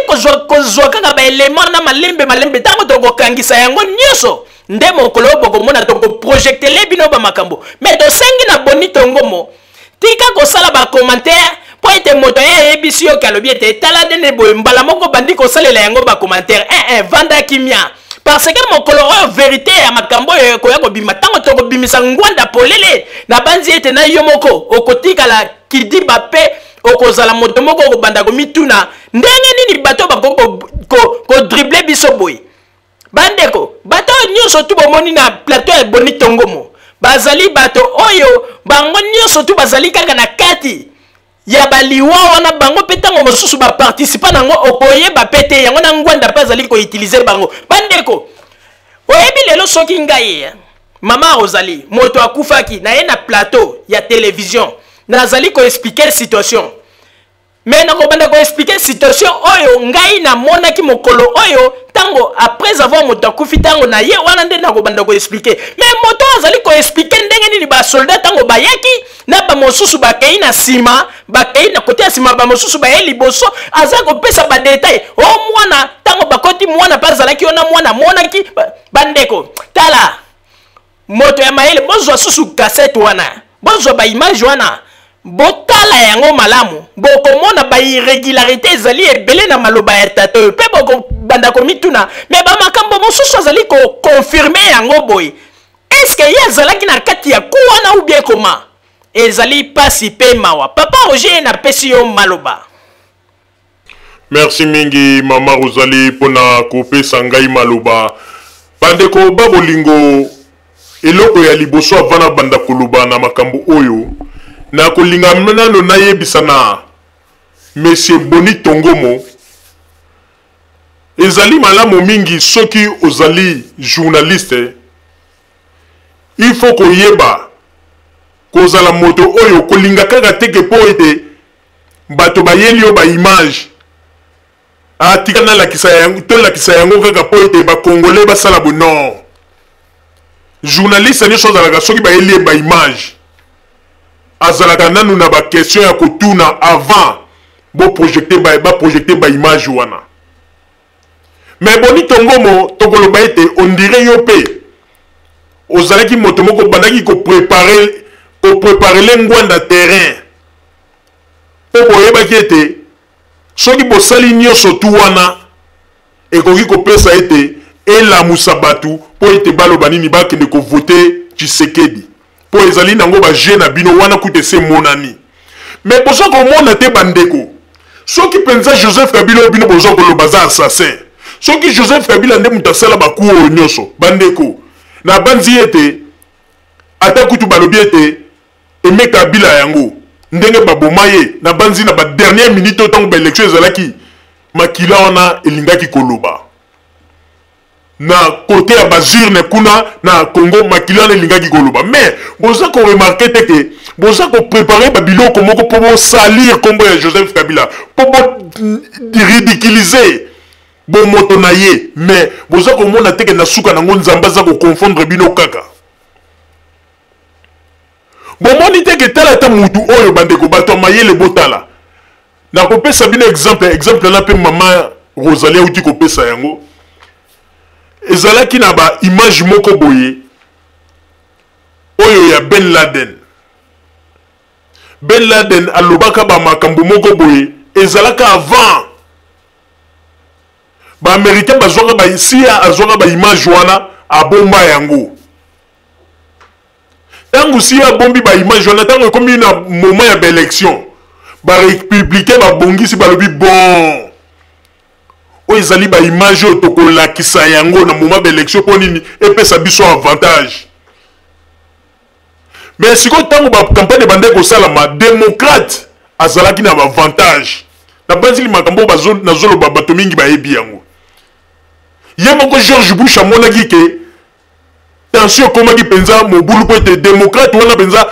kozwa kaka baelema na malembe ntango tokokangisa yango nyonso nde mokolo oyo bokomona tokoprojectele bino bamakambo mais tosengi na boni tongomo tika kosala bacommentaire mpo ete moto ye ayebisi yo kalobi ete tala ndene boye mbala moko bandi kosalela yango bacommentaire vanda kimia parce que mokolo oyo vérité ya makambo oyo ekoya kobima ntango tokobimisa ngwanda polele na banzi ete na yo moko okotikala kidiba mpe okozala moto moko okobanda komituna ndenge nini bato bakodrible biso boye bandeko bato nyonso tu bomoni na plateau ya boni tongomo bazali bato oyo bango nyonso tu bazali kaka na kati ya baliwa wana bango mpe ntango mosusu baparticipa nango okoyeba pe te yango na ngwanda mpe azali koutilize bango bandeko oyebi lelo soki ngai mama Rosalie moto akufaki na ye na plateau ya télévision nazali koexplike situation mais nakobanda koexplike situation oyo ngai namonaki mokolo oyo tango après avoir moto akufi tango na ye wana nde nakobanda koexplike mais moto azali koexplike ndenge nini basoldat tango bayaki na bamosusu bakei na nsima bakei na kote ya nsima bamosusu baye liboso aza kopesa badetail o mwana tango bakoti mwana mpe azalaki yo na mwana monaki bandeko tala moto ya mayele bozwa susu kasete wana bozwa baimage wana botala yango malamu bokomona bairrégularité ezali ebele na maloba ya tata oyo mpe bokobanda komituna me bamakambo mosusu azali kokonfirme yango boye eske ye azalaki na kati ya ku wana ou bien koma ezali pasi mpe mawa papa Roger napesi yo maloba. Merci mingi mama Rosalie pona kopesa ngai maloba bandeko babolingo eloko ya liboso avana banda koloba na makambo oyo na kolinga nano nayebisa na Monsieur Boni Tongomo ezali malamu mingi soki ozali journaliste il faut koyeba kozala moto oyo kolinga kaka teke po ete bato bayeli yo ba image atika na lakisa yango to lakisa yango kaka po ete ba congolais basala bono journaliste ni chose alaka soki bayeli ba image azalaka nanu na ba question ya kotuna avant bo projecter ba image wana mais Boni Tongomo tokoloba ete on dirait yo pe ozalaki moto moko bandaki ko préparer lengwanda terrain po boyebaki ete soki bosali nyonso tu wana ekoki kopesa ete elamusa batu po ete baloba nini bakende kovote Tshisekedi po ezali nango baje na bino wana kute se monani mais bozo komona te bandeko soki penza Joseph Kabila bino bozo koloba za assassin soki Joseph Kabila nde mutasala bakuo nyonso bandeko na banzi ete ata kutu balobi ete Aimé Kabila yango ndenge babomaye na banzi na ba dernière minute otango ba élection ezalaki makila wana elingaki koloba na côté ya bazurne kuna na Congo makila wana elingaki koloba mais boza ko remarquer te que boza ko préparer ba biloko moko pour salir kombo ya Joseph Kabila pour ridiculiser bon moto na ye mais boza ko mona te que na suka nango nzamba za ko confondre bino kaka bomoni te ke tala ta mutu oyo bandeko bato mayele botala na kopesa bino exemple na pe mama Rosalie uti kopesa yango ezalaki na ba image moko boye oyo ya Ben Laden alobaka ba makambo moko boye ezalaka avant ba américain bazwaka ba isia azwaka ba image wana abomba yango tango sia bombi ba image wana tango komi na moment ya ba élection ba républicain ba bongisi balobi bon oyo ezali ba image oyo tokolakisa yango na moment ba élection mpo nini epesa biso avantage mais sikoyo ntango bacampagne bande kosalama démocrate azalaki na bavantage na banzili makambo oyo nazoloba bato mingi bayebi yango ye moko George Bush amonaki ke tension ekomaki mpenza mobulu mpo ete démocrate wana mpenza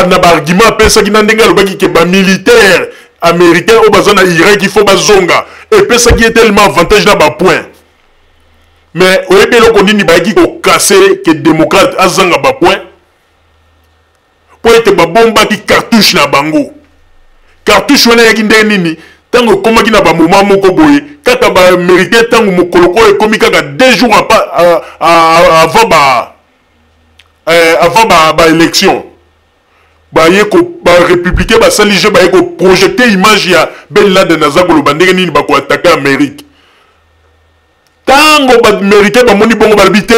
na baargument apesaki na ndenge alobaki ke bamilitaire américain oyo baza na Irak il faut bazonga epesaki ye tellement avantage na bapoint mais oyebi eloko nini bayaki kokase ke démocrate azanga bapoint po ete babombaki cartouche na bango cartouche wana yaki ndenge nini tango ekomaki na bamoma moko boye kaka baaméricain tango mokolo oyo ekomi kaka 2 jours avant baélection baye barépublicain basali je baye koprojecte image ya Ben Laden aza koloba ndenge nini bakoatake Amérique tango baaméricain bamoni bongo balobi te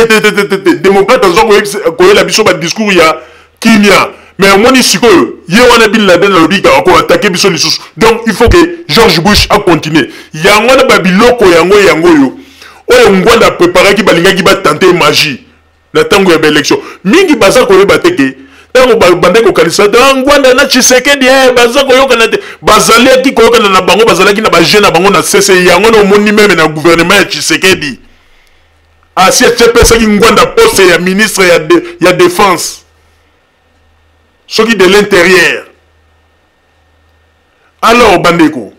démocrate azwa koyela biso badiscours ya kimia mais omoni sikoyo ye wana Ben Laden alobi kaka koatake biso lisusu donc il faut que George Bush a continué yango na babiloko yango oyo ngwanda apreparaki balingaki batante magie na tango ya baélection mingi baza koyeba te ke tango bande kokanisa ngwanda na Tshisekedi baza koyokana te bazalaki koyokana na bango bazalaki na bagene na bango na CC yango na omoni meme na gouvernement ya Tshisekedi asi epesaki ngwanda poste ya ministre ya défense soki de l'intérieur alors bandeko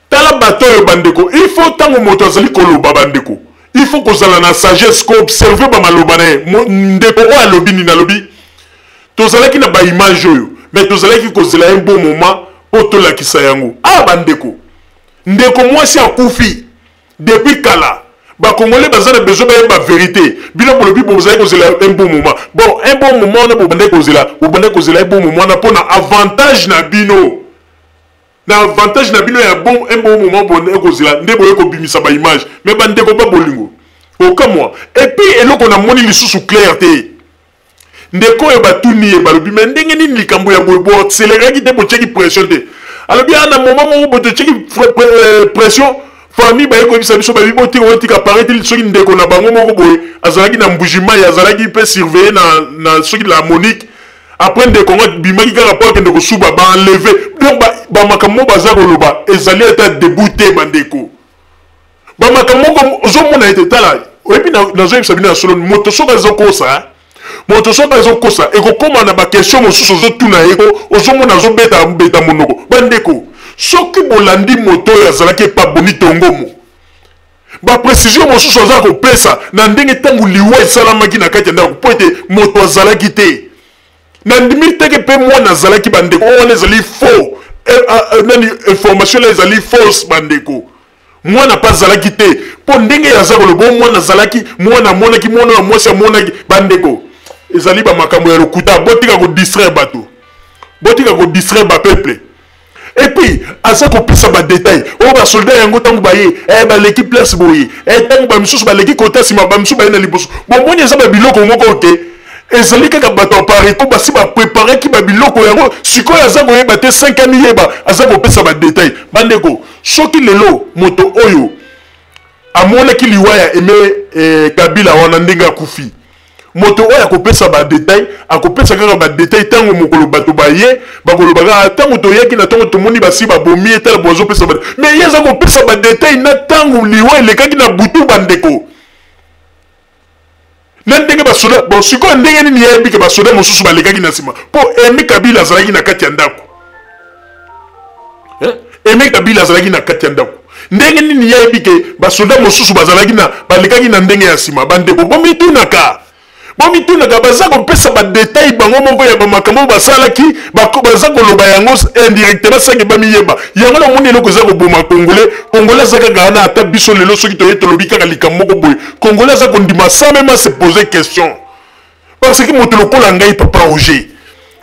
tala bato oyo bandeko il faut tango moto azali koloba bandeko il faut kozala na sagesse koobserve bamaloba na ye ndeko oyo alobi nini alobi tozalaki na baimage oyo mais tozalaki kozela un bon moment mpo tolakisa yango bandeko ndeko mwasi akufi depuis kala bakongolais baza na besoin bayeba vérité bino bolobi bozali kozela un bon moment bon un bon moment wana bobande kozela un bon moment wana mpo na avantage na bino na avantage na bino ya bon un bon moment bobande kozela nde boye kobimisa baimage mais bandeko babolingo okamwa et puis eloko na moni lisusu clair te ndeko oyo batuni ye balobi me ndenge nini likambo ya boye boaccéléraki te botiaki pression te alobi na moment moko bototiaki pression famille baye koyebisa biso babi botika paraît-il soki ndeko na bango moko boye azalaki na mbujima azalaki mpe surveiller na soki la Monique après ndeko ngo bimaki kaka po akende kosuba baenleve donc bamakambo baza koloba ezali ata debout te bandeko bamakambo moko ozomona ete tala oyebi nazoyebisa bino ya solo moto soki azokosa ekokóma na bakestion mosusu ozotuna ye ozomona azobeta monoko bandeko soki bolandi moto oyo azalaki epa boni tongomo baprécision mosusu aza kopesa na ndenge ntango liwa esalamaki na kati ya ndako mpo ete moto azalaki te na ndimi teke mpe mwana azalaki bandeko oyo wana ezali faux nani information la ezali fausse bandeko mwana mpe azalaki te mpo ndenge aza koloba mwana azalaki mwana amonaki mwana ya mwasi amonaki bandeko ezali bamakambo ya lokuta botika kodistraire bato botika kodistraire bapeuple et puis aza kopesa badetail oyo basoldat yango ntango baye baleki place boye ntango bamisusu baleki kota nsima bamisusu baye na liboso bomoni eza babiloko moko te ezali kaka bato apare po basi baprepareki babiloko yango sikoyo aza koyeba te 5 ans yeba aza kopesa badetail bandeko soki lelo moto oyo amonaki liwa ya Aimé Kabila wana ndenge akufi moto oyo akopesa badetail akopesa kaka badetail ntango mokolo bato baye bakoloba kaka ntango toyaki na ntango tomoni basi babomi etala bozopesa badetail mais ye aza kopesa badetail na ntango liwa elekaki na butu bandeko na ndenge basoda bon sikoyo ndenge nini yebi ke basoda mosusu balekaki na nsima mpo Aimé Kabila azalaki na kati ya ndako Aimé Kabila azalaki na kati ya ndako ndenge nini yebi ke basoda mosusu balekaki na ndenge ya nsima bandeko bomitunaka bomi tuna ga baza ko pesa ba détail bango moko ya ba makambo basalaki baza ko loba yango indirectement sangi ba miyeba yango na moni eloko za ko boma congolais zaka ga na ata biso lelo soki to yetolobi kaka likambo ko boy congolais za ko ndima sans même se poser question parce que moto lokola ngai papa Roger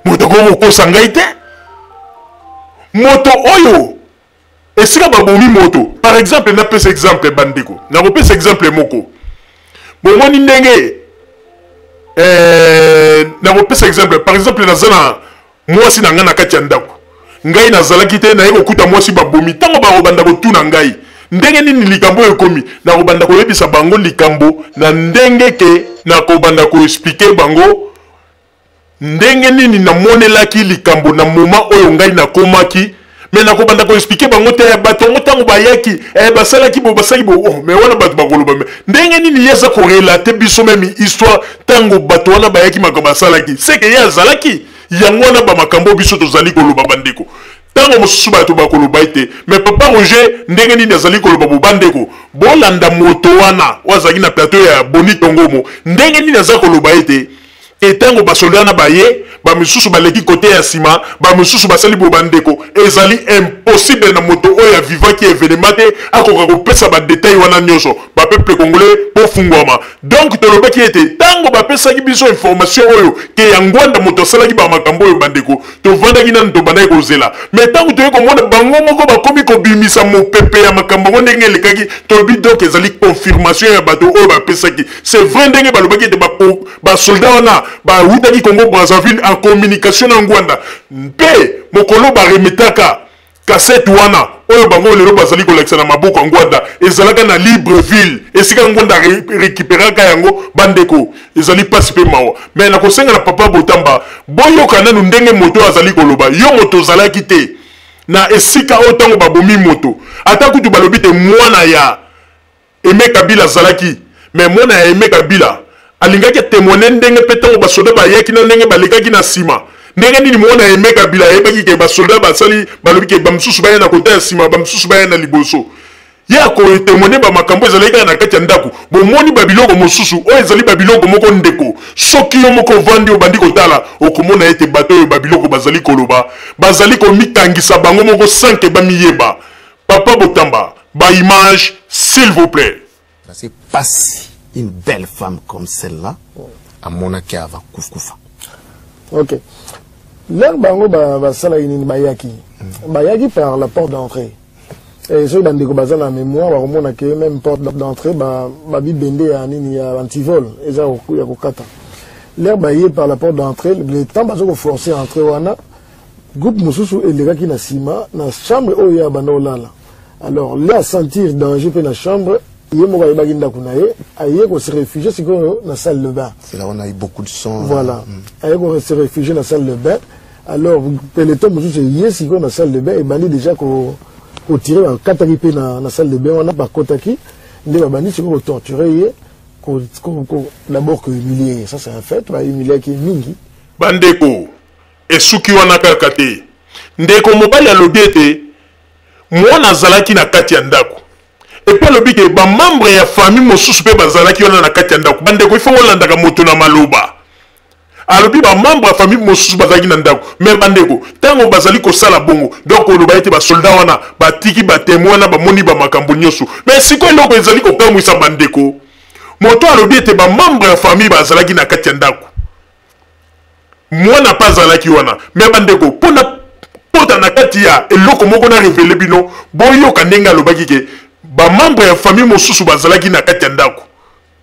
moto ko sangai te moto oyo esika babomi moto par exemple na pesa exemple bandeko na ko pesa exemple moko bomoni ndenge na ko pesa exemple par exemple nazana mwasi na ngana kati ya ndako ngai nazalaki te na yeko kuta mwasi babomi tango ba robanda ko tuna ngai ndenge nini likambo ekomi na ko banda ko yebisa bango likambo na ndenge ke na ko banda ko expliquer bango ndenge nini na monelaki likambo na moment oyo ngai na komaki mais na ko banda ko expliquer bango te batongo tango bayaki basalaki bo basaki bo oh mais wana bato bakoloba mais ndenge nini yesa ko relater biso même histoire tango bato wana bayaki makambo basalaki c'est que ya zalaki yango wana ba makambo biso tozali koloba bandeko tango mosusu bato bakoloba ite mais papa Roger ndenge nini azali koloba bo bandeko bolanda moto wana wazaki na plateau ya Boni Tongomo ndenge nini azali koloba ite etango basoldat na baye ba misusu baleki côté ya sima ba misusu basali bo bandeko ezali impossible na moto oya vivaki événement te akoka ko pesa ba détail wana nyonso ba peuple congolais po fungwama donc tolobaki ete tango ba pesa ki biso information oyo ke ya ngwanda moto salaki ba makambo oyo bandeko to vandaki na ndo bandai ko zela mais tango to ko mona bango moko ba komi ko bimisa mo pepe ya makambo ngo ndenge lekaki to bi donc ezali confirmation ya bato oyo ba pesa ki c'est vrai ndenge ba lobaki ete ba soldat wana ba wutaki Congo Brazzaville en communication na ngwanda mpe mokolo ba remetaka cassette wana oyo bango lelo bazali kolakisa na maboko ngwanda ezalaka na Libreville esika ngwanda récupéraka yango bandeko ezali pasi pe mawa mais na kosenga na papa Botamba boyoka nanu ndenge moto azali koloba yo moto zalaki te na esika oyo tango babomi moto ata kutu balobi te mwana ya Aimé Kabila zalaki mais mwana ya Aimé Kabila alingaki témoigner ndenge petango basoda bayaki na ndenge balekaki na sima ndenge nini mwana Aimé Kabila yebaki ke basoda basali balobi ke bamsusu baya na kota ya sima bamsusu baya na liboso ya ko témoigner ba makambo ezaleka na kati ya ndako bomoni babiloko mosusu o ezali babiloko moko ndeko soki yo moko vandi obandi kotala okomona ete bato yo babiloko bazali koloba bazali ko mitangisa bango moko sanke bamiyeba papa Botamba ba image s'il vous plaît c'est pas si une belle femme comme celle-là, à mon avis, va koufa. Ok. Là, bango ba sala ini bayaki. Bayaki par la porte d'entrée. Et ceux qui ont basé la mémoire, ba romona que même porte d'entrée ba bibende ya nini ya antivol, eza ya kokata. Là bayé par la porte d'entrée, le temps bazo ko forcer entrer wana. Groupe mususu elegaki na sima na chambre oya bano lala. Alors là sentir danger pe na chambre il se réfugier dans la salle de bain. C'est là où on a eu beaucoup de sang. Voilà. Il se réfugier dans la salle de bain. Alors, le temps où il dans la salle de bain, il a déjà tiré en 4 dans la salle de bain. On a pas kotaki. Il a torturé. D'abord que humilier. Ça, c'est un fait. Il a humilié qui est mingi. Bandeko. Et souki wana kakate. Ndeko mobali alobete. Moi, nazalaki na kati ya ndako. Et puis le but est ba membre ya famille mosusu pe bazalaki wana na kati ya ndako bandeko ifo olandaka moto na maloba alobi ba membre ya famille mosusu bazalaki na ndako mais bandeko tango bazali ko sala bongo donc oloba ete ba soldat wana batiki ba témoin na ba moni ba makambo nyoso mais siko eloko ezali ko kamwisa bandeko moto alobi ete ba membre ya famille bazalaki na kati ya ndako mwana pa zalaki wana mais bandeko pona pota na kati ya eloko moko na révéler bino boyoka ndenge alobaki ke ba membre ya famille mosusu bazalaki na kati ya ndako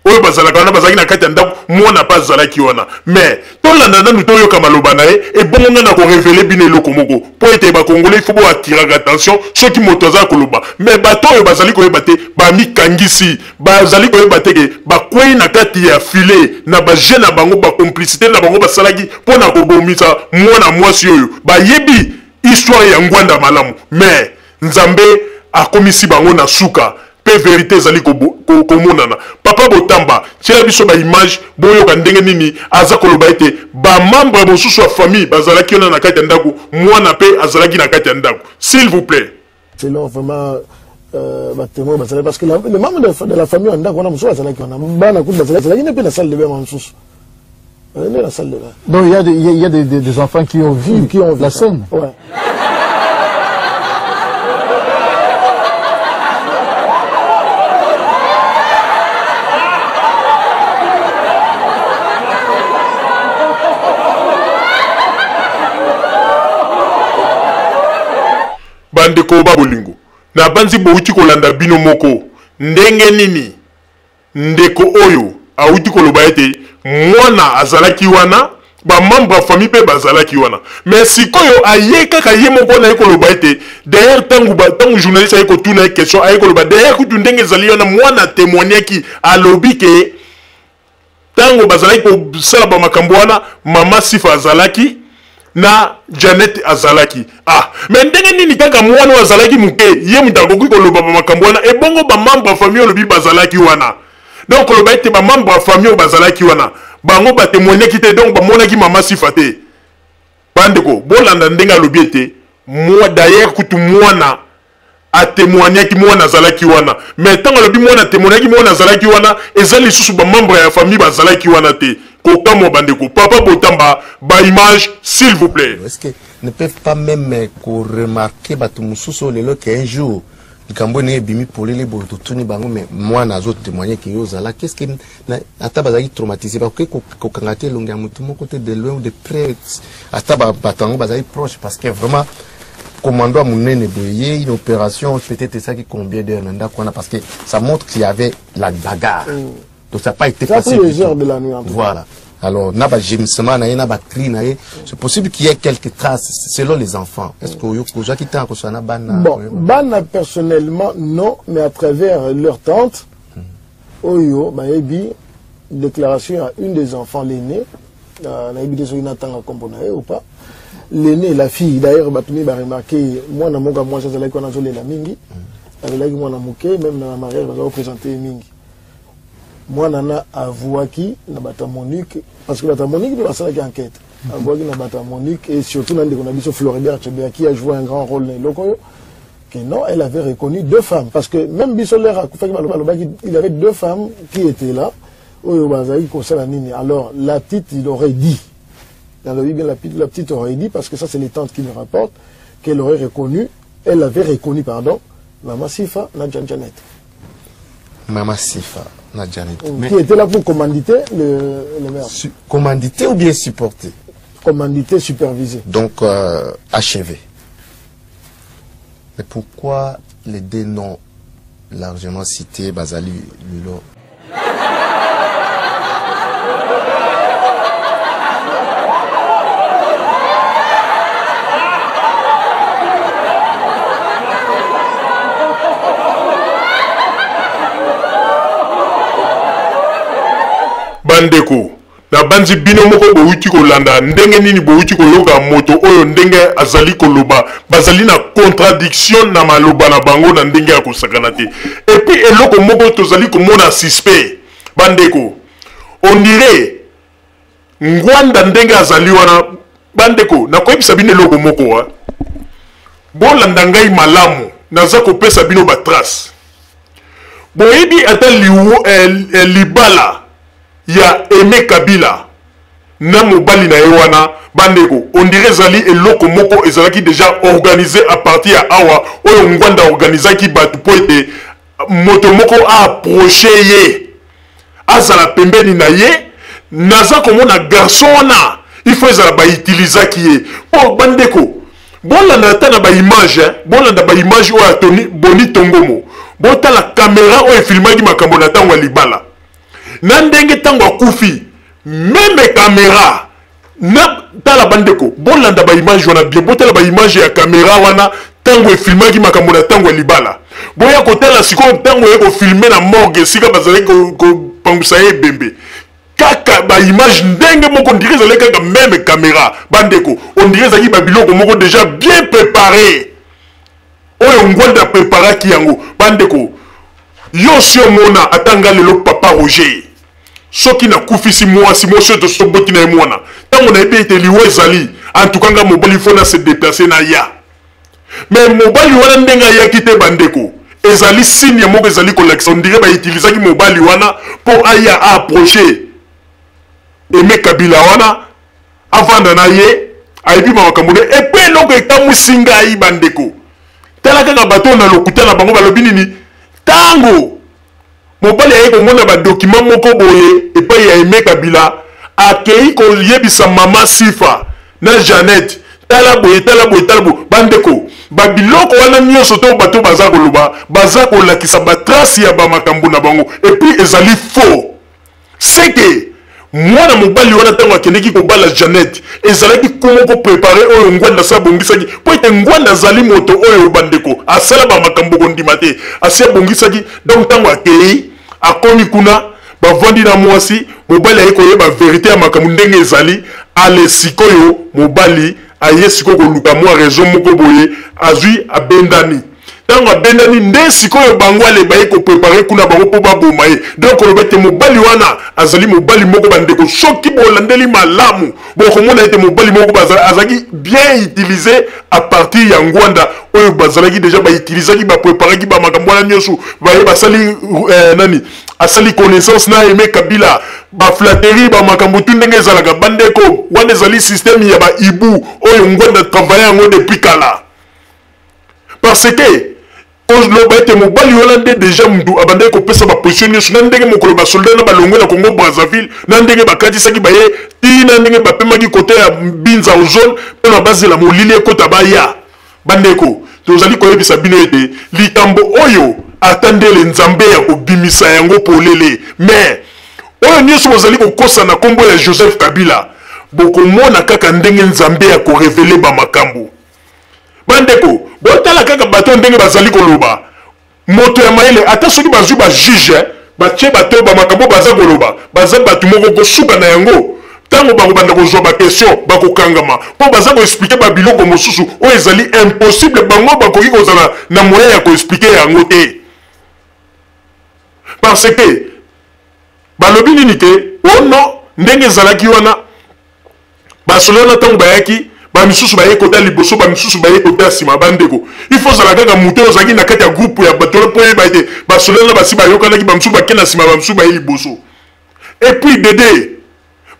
oyo bazalaka wana bazalaki na kati ya ndako mwana pa zalaki wana mais tolanda nanu toyoka maloba na ye ebongo nga na ko révéler bino eloko moko po ete bakongolais ifo bo attiraka attention soki moto azala koloba mais bato oyo bazali koyeba te bamikangisi bazali koyeba te ke bakwei na kati ya filet na baje na bango bacomplicité na bango basalaki mpo na kobomisa mwana mwasi oyo bayebi histoire ya ngwanda malamu mais nzambe akomisi bango na suka pe vérité zali komonana papa Botamba tiela biso ba image boyoka ndenge nini aza koloba ete ba membre mosusu ya famille bazalaki na kati ya ndako mwana pe azalaki na kati ya ndako s'il vous plaît c'est là vraiment témoin parce que les membres de la famille en ndako na mosusu bazalaki na bana ku bazalaki na pe na salle de bain mosusu La salle de bain. Donc il y a des enfants qui ont vu la scène. Ouais. Bandeko babolingo na banzi bouti kolanda bino moko ndenge nini ndeko oyo auti koloba ete mwana azalaki wana ba membre famille pe bazalaki wana mais sikoyo aye kaka ye moko na ekoloba ete derrière tangu journaliste aye kotuna question aye koloba derrière kutu ndenge ezali wana mwana témoignaki alobi ke tango bazalaki kosala ba makambo wana mama Sifa azalaki na Janet azalaki mais ndenge nini kaka mwana azalaki muke ye mutakoki koloba ba makambo wana ebongo ba membre famille olobi bazalaki wana donc koloba ete ba membre famille bazalaki wana bango ba témoigner kite donc ba monaki mama Sifa te bandeko bolanda ndenge alobi ete moi d'ailleurs kutu mwana a témoigné ki mwana azalaki wana mais tant alobi mwana témoigner ki mwana azalaki wana ezali susu ba membre ya famille bazalaki wana te. Papa Botamba, ba image, s'il vous plaît. Est-ce qu'ils ne peuvent pas même remarquer qu'un jour, le Cambodge est bimi pour les botoni bango, mais moi, n'a autre témoigné qui est là. Qu'est-ce qui a traumatisé? Parce que quand on a l'ongamutu, mon côté de loin ou de près, à Tabatango, bazaï proche, parce que vraiment, commando à Mounene Boye, une opération, peut-être ça qui combien d'heures, parce que ça montre qu'il y avait la bagarre. Donc ça n'a pas été facile. Les heures de la nuit. Voilà. Alors, c'est possible qu'il y ait quelques traces selon les enfants. Est-ce que vous avez quitté un Bon, Bana personnellement, non, mais à travers leur tante, Oyo, Bayebi, déclaration à une des enfants, l'aîné, ou pas. L'aîné, la fille, d'ailleurs, Batoumi va remarquer, moi, je suis allé la mingi, même dans la mariage, je vais présenter mingi. Moi, nana avoué qui na bata Monique parce que bata Monique doit faire enquête. Avoué qui na bata Monique et surtout dans des conditions Floribert Chebea qui a joué un grand rôle dans l'Okoyo. Que non, elle avait reconnu deux femmes parce que même Bissolaire il avait deux femmes qui étaient là. Alors la petite, il aurait dit. La petite aurait dit parce que ça c'est les tantes qui me rapportent qu'elle aurait reconnu. Elle avait reconnu pardon. Maman Sifa na Janet. Maman Sifa. Qui était là pour commanditer le maire. Commanditer ou bien supporter? Commanditer, superviser. Donc, achever. Mais pourquoi les deux noms largement cités, Bazali, Lulo? Bandeko na banzi bino moko bouti kolanda ndenge nini bouti kologa moto oyo ndenge azali koloba bazali na contradiction na maloba na bango na ndenge ya kosakana te et puis eloko moko tozali komona suspect bandeko on dirait ngwanda ndenge azali wana bandeko na koyebisa bino eloko moko wa bolanda ngai malamu naza kopesa bino ba trace boyebi ata libala ya Aimé Kabila na mobali na yewana bandeko on dirait zali eloko moko ezalaki déjà organisé à partir ya awa oyo ngwanda organisaki batu po ete moto moko a approché ye azala pembeni na ye naza komona garçon wana il faut ezala ba utilisaki ye po bandeko bolanda ata na ba image bolanda ba image oyo atoni boni tongomo botala caméra oyo filmaki makambo na tango ya libala na ndenge tango akufi même caméra na tala bandeko bolanda ba image wana bien botala ba image ya caméra wana tango efilmaki makambo na tango ya libala boya kotala sikoyo tango ye kofilme na morgue sika bazali kopangwisa ye ebembe kaka ba image ndenge moko ndire ezali kaka même caméra bandeko on dirait ezalaki babiloko moko déjà bien préparé oyo ngwanda préparaki yango bandeko yo si omona atanga lelo papa Roger soki na kufisi mwasi mwasi to soboti na mwana tango na ebe ete liwe ezali en tout cas nga mobali fona se déplacer na ya mais mobali wana ndenga ya kite bandeko ezali signe ya moko ezali kolakisa on dirait ba utilisaki mobali wana pour aya approcher Aimé Kabila wana avant na ye aibi makambo et puis loko ekamusinga yi bandeko tala kaka bato na lokuta na bango balobi nini tango mobali aye komona ba document moko boye et puis ya Aimé Kabila akei ko yebisa mama Sifa na Janet tala boye bandeko babiloko wana nyonso to bato baza koloba baza kolakisa batrace ya bamakambo na bango et puis ezali faux c'est que mwana mobali wana tango akendeki kobala Janet ezalaki komoko préparer oyo ngwanda sa bongisaki po ete ngwanda azali moto oyo bandeko asala bamakambo kondima te asia bongisaki donc tango akei akomi kuna bavandi na mwasi mobali aye koyeba vérité ya makambo ndenge ezali ale sikoyo mobali aye sikoyo koluka mwa raison moko boye azwi abendani tango abendani nde sikoyo bango ale baye koprepare kuna bango po baboma ye donc oloba ete mobali wana azali mobali moko bandeko soki bolandeli malamu bokomona ete mobali moko azalaki bien utilisé à partir ya ngwanda oyo bazalaki déjà bautilisaki bapreparaki bamakambo wana nyonso baye basali nani asali connaissance na Aimé Kabila baflatterie bamakambo tu ndenge ezalaka bandeko wana ezali système ya baibu oyo ngwanda travaille yango depuis kala parce que oloba ete mobali hollandais déjà mdu abandaki kopesa baposition nyonso na ndenge mokolo basoldat na balongwe na Congo Brazzaville na ndenge bakatisaki baye ti na ndenge bapemaki kote ya binza ozone mpe na bazela molili ekota baya bandeko tozali koyebisa bino ete likambo oyo atandele nzambe ya kobimisa yango polele mais oyo nyonso bozali kokosa na kombo ya Joseph Kabila bokomona kaka ndenge nzambe ya korevele bamakambo bandeko botala kaka bato ndenge bazali koloba moto ya maele ata soki bazwi bajuge batie bato bamakambo baza koloba baza bato moko kosuka na yango ntango bakobanda kozwa bakestion bakokangama mpo baza koexplike babiloko mosusu oyo ezali impossible bango bakoki kozala na moyen ya koexplike yango te parce que balobi nini te ono ndenge ezalaki wana basolana ntango bayaki bamisusu baye kota liboso bamisusu baye kota sima bandeko il faut zala kaka muto ozaki na kati ya groupe ya bato po yeba ete basolana basi bayokanaki bamisusu bakena sima bamisusu baye liboso et puis dede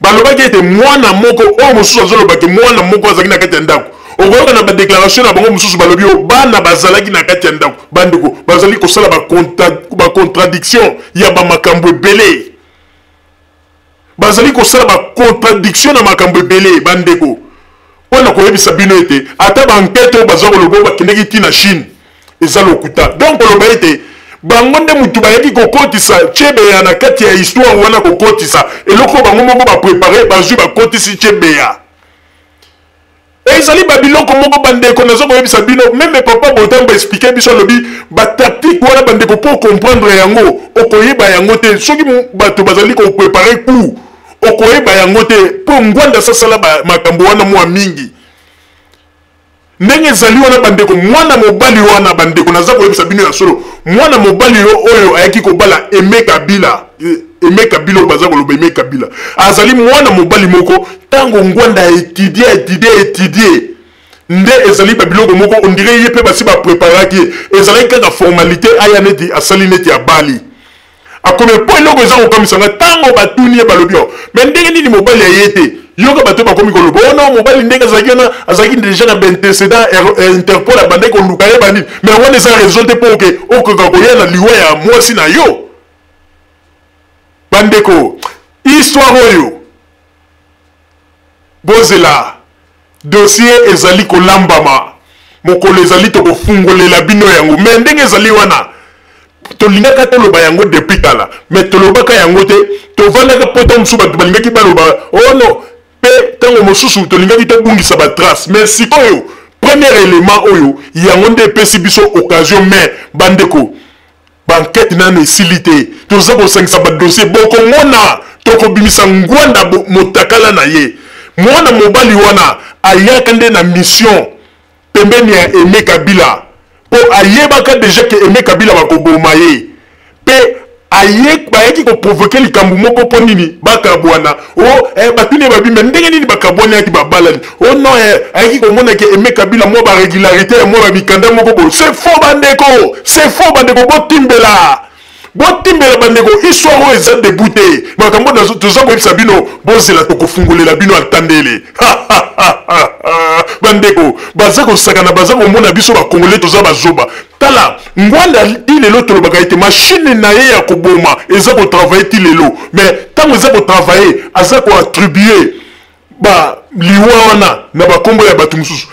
balobaki ete mwana moko oyo mosusu azolobaki mwana moko azalaki na kati ya ndako okoyoka na badéclaration na bango mosusu balobi oyo bana bazalaki na kati ya ndako bandeko bazali kosala bacontradiction ya bamakambo ebele bazali kosala bacontradiction na makambo ebele bandeko wana koyebisa bino ete ata bankete oyo baza koloba bakendeki ti na Chine eza lokuta donc koloba ete bango nde mutu bayaki kokotisa Tchebeya na kati ya histoire wana kokotisa eloko bango moko baprepare bazwi bakotisi Tchebeya ezali babiloko moko bandeko naza koyebisa bino meme papa botambo expliquer biso alobi batactique wana bandeko mpo comprendre yango okoyeba yango te soki bato bazali koprepare coup okoyeba yango te mpo ngwanda sasala makambo wana mwa mingi ndenge ezali wana bandeko mwana mobali wana bandeko naza koyebisa bino ya solo mwana mobali oyo ayaki kobala Aimé Kabila oyo baza koloba Aimé Kabila azali mwana mobali moko ntango ngwanda étudie nde ezali babiloko moko ondire ye mpe basi bapreparaki ezalaki kaka formalité aya neti asali neti ya bali akomi po eloko eza kokamisanga ntango batuni ye balobi o me ndenge nini mobali aye te yoka bato bakomi koloba ono mobali ndenge azalaki wana azalaki deja na baintercédent Interpol abandaki koluka ye banini me wana eza raison te mpo oke okoka koya na liwa ya mwasi na yo bandeko histoire oyo bozela dossier ezali kolambama mokolo ezali tokofungolela bino yango me ndenge ezali wana tolingaka toloba yango depuis kala me tolobaka yango te tovandaka poto mosusu bato balingaki baloba ono mpe ntango mosusu tolingaki tobungisa batrace me sikoyo premier élément oyo yango nde epesi biso occasion me bandeko bankete nano esili te toza kosangisa badossier bokomona tokobimisa ngwanda motakala na ye mwana mobali wana ayaka nde na mission pembeni ya Aimé Kabila po ayebaka deja ke Aimé Kabila bakoboma ye pe bayaki koprovoke likambo moko mpo nini bakabwana batuni babima ndenge nini bakabwana yaki babalani no ayaki komona ke Aimé Kabila mwa barégularité ya mwa bamikanda moko bo c'est faux bandeko botimbela botimbela bandeko histoire oyo eza debute makambo toza koyebisa bino bozela tokofungolela bino atandele bandeko baza kosakana baza komona biso bakongole toza bazoba tala ngwanda ti lelo tolobaka ete machine na ye ya koboma eza kotravaille ti lelo mais ntango eza kotravaille aza koattribue liwa wana na bakombo ya bato mosusu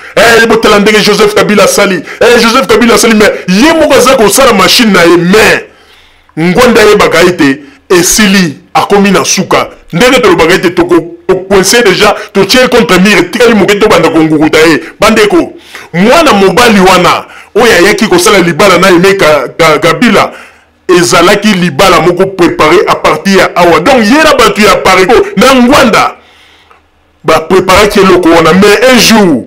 botala ndenge Joseph Kabila asali Joseph Kabila asali mais ye moko aza kosala machine na ye mais ngwanda yebaka ete esili akomi na suka ndenge tolobaka ete tokoinse deja totie contre mire tikali moke tobanda kongukuta ye bandeko mwana mobali wana oyo ayaki kosala libala na Aimé Kabila ezalaki libala moko préparé à partir ya awa donc ye na bato ya pareko na ngwanda préparaki eloko wana mais un jour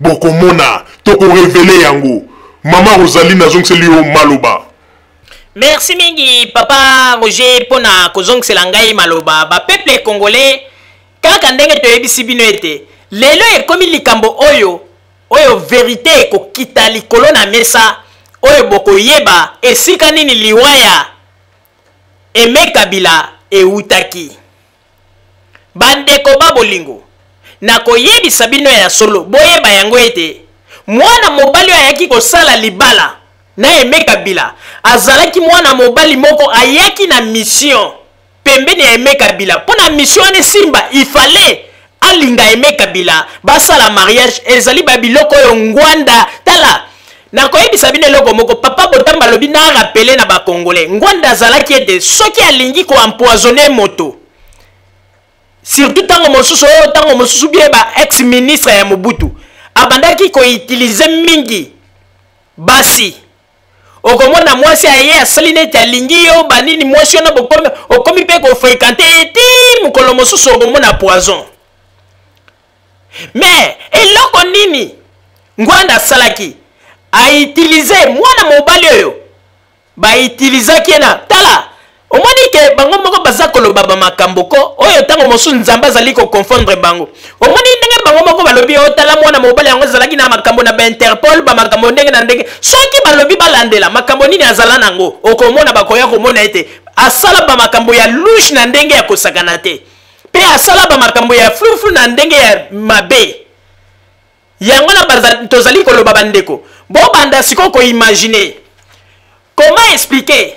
bokomona tokorevele yango mama Rosaline azongiseli yo maloba. Merci mingi papa Roger pona kozongisela ngai maloba ba peuple congolais kaka ndenge toyebisi bino ete lelo ekomi likambo oyo vérité ekokita likolo na mesa oyo bokoyeba esika nini liwaya Aimé Kabila eutaki bandeko babolingo na koyebisa bino ya solo boyeba yango ete mwana mobali ayaki kosala libala na Aimé Kabila azalaki mwana mobali moko ayaki na mission pembeni ya Aimé Kabila pona mission ne simba ifale alinga Aimé Kabila basala mariage ezali babiloko yo ngwanda tala na koyebisa bino eloko moko papa Botamba lobi na rappeler na ba congolais ngwanda azalaki ete soki alingi ko empoisonner moto surtout tango mosusu bien ba ex ministre ya Mobutu abandaki ko utiliser mingi basi okomona mwasi aye asali neti alingi yo banini mwasi ona bokomi okomi pe ko fréquenter eti mukolo mosusu okomona poison mais eloko nini ngwanda salaki a utiliser mwana mobali oyo ba utilizaki na tala omoni ke bango moko baza koloba ba makambo ko oyo tango mosu nzamba zali ko confondre bango omoni ndenge bango moko balobi o tala mwana mobali yango zalaki na makambo na ba Interpol ba makambo ndenge na ndenge soki balobi balandela makambo nini azala nango okomona bakoya komona ete asala ba makambo ya louche na ndenge ya kosakana te pe asala ba makambo ya flou na ndenge ya mabe yango na tozali koloba bandeko bo banda siko ko imaginer comment expliquer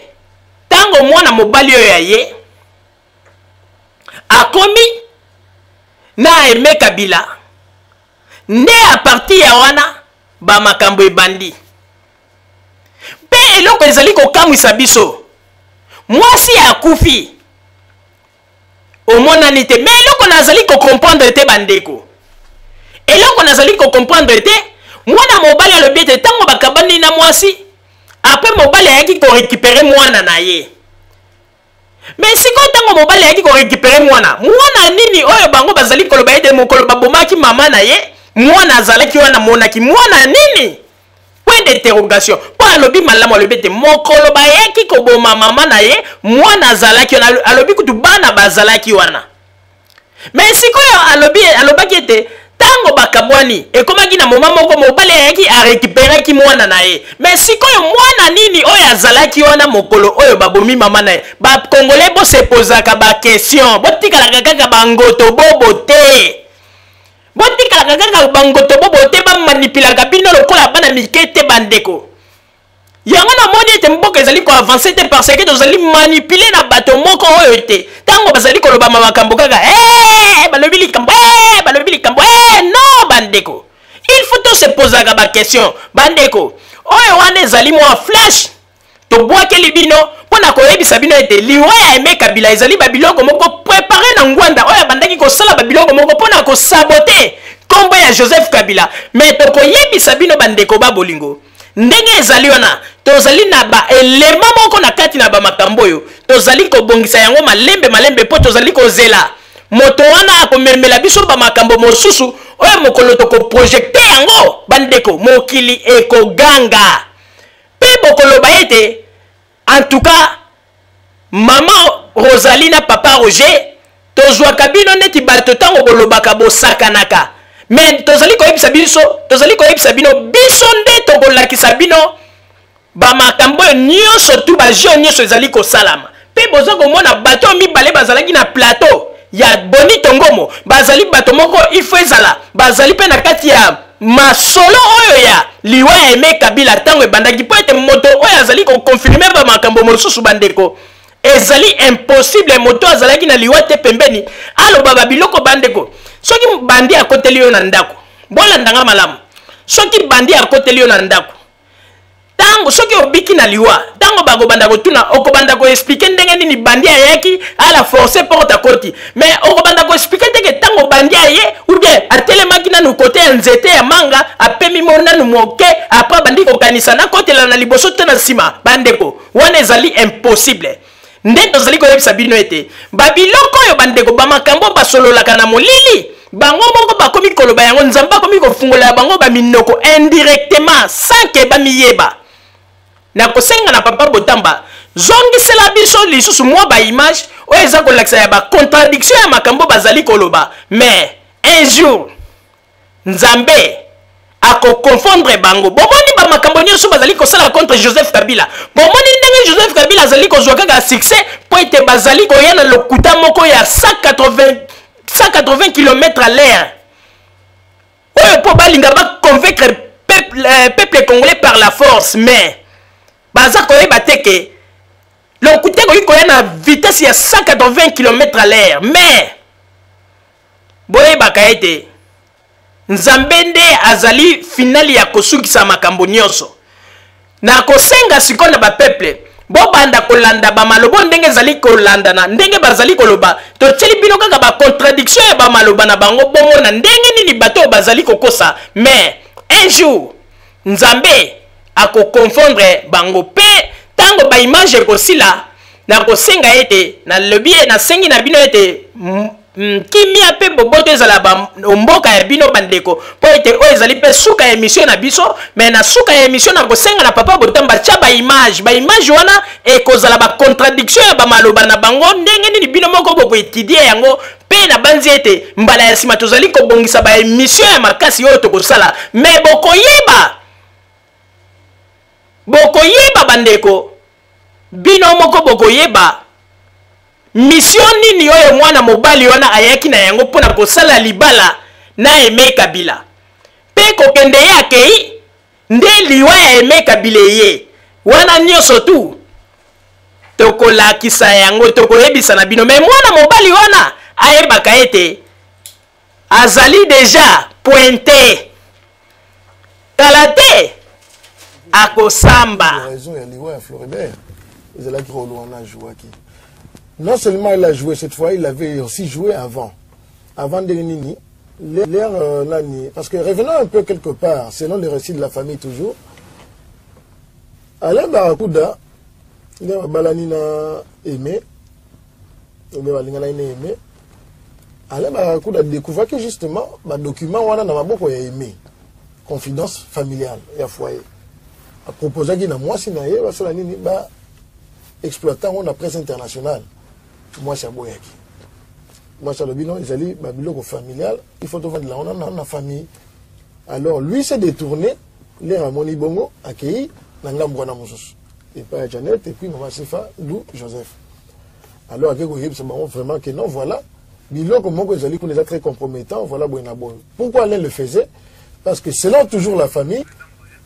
tango mwana mobali oyo aye akomi na Aimé Kabila nde a partir ya wana ba makambo ebandi pe eloko ezali kokamwisa biso mwasi akufi omonani te mais eloko nazali comprendre te bandeko eloko nazali comprendre te mwana mobali alobi ete tango bakabani na mwasi après mobali ayaki ko récupérer mwana na ye mais siko tango mobali ayaki ko récupérer mwana nini oyo bango bazali koloba ete mokolo babomaki mama na ye mwana azalaki wana monaki mwana nini point d'interrogation po alobi malamu alobi ete mokolo bayaki koboma mama na ye mwana azalaki wana alobi kutu bana bazalaki wana mais sikoyo alobaki ete tango bakabwani ekomaki na moma moko mobali ayaki arécupéraki mwana na ye mais sikoyo mwana nini oyo azalaki wana mokolo oyo babomi mama na ye bakongolais bosepozaka bakestion botikalaka kaka bangoto bobo te botikalaka kaka bangoto bobo te bamanipulaka bino lokola bana mike te bandeko yango namoni ete mboka ezali koavance te parce que tozali manipule na bato moko oyo te tango bazali koloba makambo kaka balobi likambo non bandeko il faut to se poser ba question bandeko oyo wana ezali mwa flash tobwakeli bino mpona koyebisa bino ete liwa ya Aimé Kabila ezali babiloko moko préparé na ngwanda oyo bandaki kosala babiloko moko mpona kosabote kombo ya Joseph Kabila mais tokoyebisa bino bandeko babolingo ndenge ezali wana tozali na ba elema moko na kati na ba makambo oyo tozali kobongisa yango malembe po tozali kozela moto wana akomemela biso ba makambo mosusu oyo mokolo toko projecter yango bandeko mokili ekoganga pe bokolo baete en tout cas maman Rosaline papa Roger tozwa kabino neti bato tango bolobaka bosakanaka mais tozali koyebisa bino biso nde tokolakisa bino bamakambo nyonso tu bajeo nyonso ezali kosalama mpe boza komona bato mibale bazalaki na plateau ya Bonito Ngomo bazali bato moko ifo ezala bazali mpe na kati ya masolo oyo ya liwa ya Aimé Kabila ntango ebandaki mpo ete moto oyo azali kokonfirme bamakambo mosusu bandeko ezali impossible moto azalaki na liwa te pembeni aloba babiloko bandeko soki bandi akoteli yo na ndako bolandanga malamu soki bandi akoteli yo na ndako tango soki obiki na liwa tango bakobanda kotuna okobanda koexplike ndenge nini bandi ayaki ala forcer porte akoti mais okobanda koexplike teke tango bandi aye ou bien atelemaki nanu kote ya nzete ya manga apemi mo nanu moke apres bandi kokanisa na kotela na liboso te na nsima bandeko wana ezali impossible nde tozali koyebisa bino ete babiloko oyo bandeko bamakambo basololaka na molili bango moko bakomi koloba yango nzambe akomi kofungola bango baminoko indirectement sans ke bamiyeba na kosenga na papa Botamba zongisela biso lisusu mwa ba image oyo eza kolakisa ya ba contradiction ya makambo bazali koloba mais un jour nzambe ako confondre bango bomoni ba makambo nyonso bazali kosala contre Joseph Kabila bomoni ndenge Joseph Kabila azali kozwa kaka succès po ete bazali koya na lokuta moko ya 180 km à l'heure oyo po balinga ba convaincre peuple congolais par la force mais baza koyeba teke lokuta koya na vitesse ya 180 km à l'heure mais boyebaka ete nzambe nde azali finali ya kosukisa makambo nyonso na kosenga sikoyo na bapeuple bobanda kolanda bamaloba ndenge ezali kolandana ndenge bazali koloba totieli bino kaka bacontradiction ya bamaloba na bango bomona ndenge nini bato bazali kokosa mais un jour nzambe akokonfondre bango pe tango baimage ekosila na kosenga ete na lobi nasengi na bino ete kimia pe boboto ezala mboka ya bino bandeko po ete oyo ezali pe suka ya émission na biso mais na suka ya émission na kosenga na papa Botamba tia baimage wana ekozala bacontradiction ya bamaloba na bango ndenge nini bino moko bokoetudie yango pe na banzi ete mbala ya nsima tozali kobongisa baémission ya makasi oyo tokosala mais bokoyeba bandeko bino moko bokoyeba mission nini oyo mwana mobali wana ayaki na yango mpona kosala libala na Aimé Kabila pe kokende yake nde liwa ya Aimé Kabila ye wana nyonso tu tokolakisa yango tokoyebisa na bino me mwana mobali wana ayebaka ete azali deja pointe kala te akosamba raison ya liwa ya Floribert ezalaki rolo wana ajouaki. Non seulement il a joué cette fois, il avait aussi joué avant. Avant de Nini. Parce que revenons un peu quelque part, selon le récit de la famille toujours. Alain Barakouda, Balanina aimé, Alain Barakouda a découvert que justement, le document wana na maboko ya aimé. Confidence familiale, ya foyer. A proposé qu'il y a moi si naïe, basala nini ba exploitant la presse internationale. Moi, c'est Aboyaki. Moi, c'est le bilan, ils allaient, bilan familial, il faut trouver de là, on a une famille. Alors, lui s'est détourné, les Ramoni Bongo, accueilli, Nangla Mwana Moussous. Et pas Janet, et puis Maman Sifa, d'où Joseph. Alors, c'est vraiment que non, voilà. Bilan, comme ils allaient, qu'on est très compromettant, voilà, Bouenabon. Pourquoi Alain le faisait? Parce que selon toujours la famille,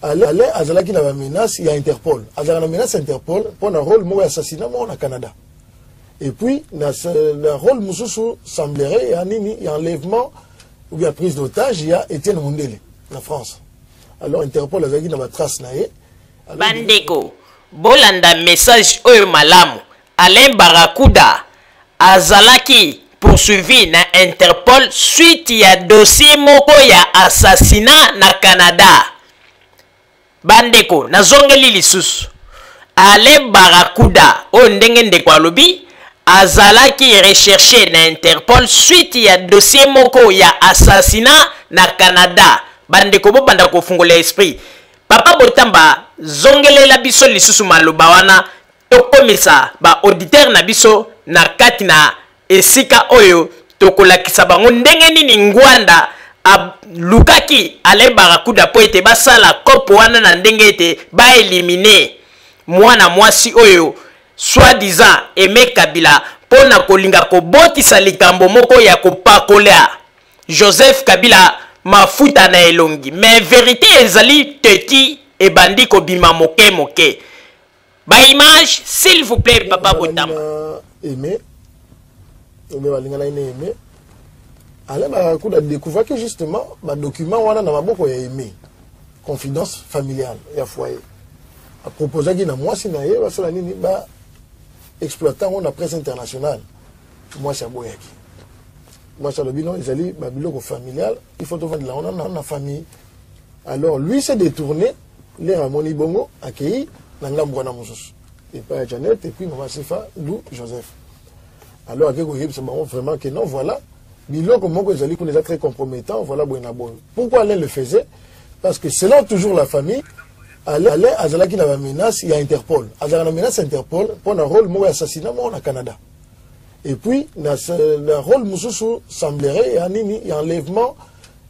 Alain Azalaki n'a pas menace, il y a Interpol. Azalaki n'a menace Interpol, pour un rôle, moi, assassinat, moi, au Canada. Et puis, le rôle Moussoussou semblerait, il y a enlèvement ou bien prise d'otage, il y a Étienne Mundele, la France. Alors, Interpol a dit dans la trace. Bandeko, bolanda message oyo malamu. Alain Barakouda, azalaki poursuivi na Interpol suite ya dossier moko ya assassinat na Canada. Bandeko, nazongeli lisusu. Alain Barakouda, oyo ndenge ndeko alobi, azalaki recherché na Interpol suite ya dossier moko ya assassinat na Canada. Bandeko bo banda kofungola esprit. Papa Botamba zongelela biso lisusu maloba wana tokomisa ba auditeur na biso na kati na esika oyo tokolakisa bango ndenge nini ngwanda lukaki Alain Barakouda po ete basala kopo wana na ndenge ete ba éliminer mwana mwasi oyo soi-disant Aimé Kabila pona kolinga kobotisa likambo moko ya kopakola Joseph Kabila mafuta na elongi. Mais vérité ezali teti e bandi kobima moke moke. Ba image s'il vous plaît papa Botama. Aimé balingana Aimé ale ba kuda découvrir que justement ba document wana na maboko ya Aimé confidence familiale ya foyer a proposé qui na mwasi na ye basala nini ba exploitant on la presse internationale moi ça boyaki moi ça le bilan ezali ba biloko familial il faut vendre là on a famille alors lui s'est détourné les Ramoni Bongo accueilli na ngambo na mususu et pas Janet et puis maman Sifa Lou Joseph alors avec Goyeb c'est vraiment que non voilà biloko moko ezali qu'on est très compromettant voilà boyna boy pourquoi Alain le faisait parce que selon toujours la famille Alain azala qui na menace il y a Interpol azala na menace Interpol pour un rôle mo assassinat mo na Canada et puis le rôle mususu semblerait il y a enlèvement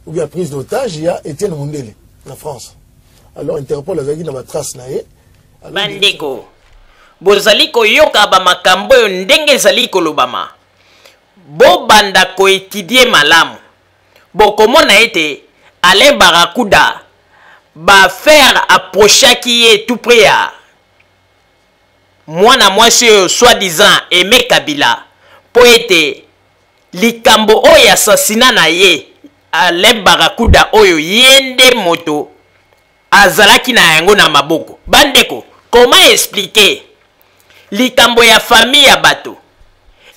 ou bien prise d'otage il y a Étienne Mundele en France alors Interpol azala qui na trace na ye bandeko bozali koyoka ba makambo yo ndenge zali kolobama bo banda ko étudier malamu bokomona ete Alain Barakuda ba faire approcher qui est tout près à mwana mwasi soi-disant Aimé Kabila po ete likambo oyo assassinat na ye Alain Barakuda oyo yende moto azalaki na yango na maboko. Bandeko, comment expliquer likambo ya famille ya bato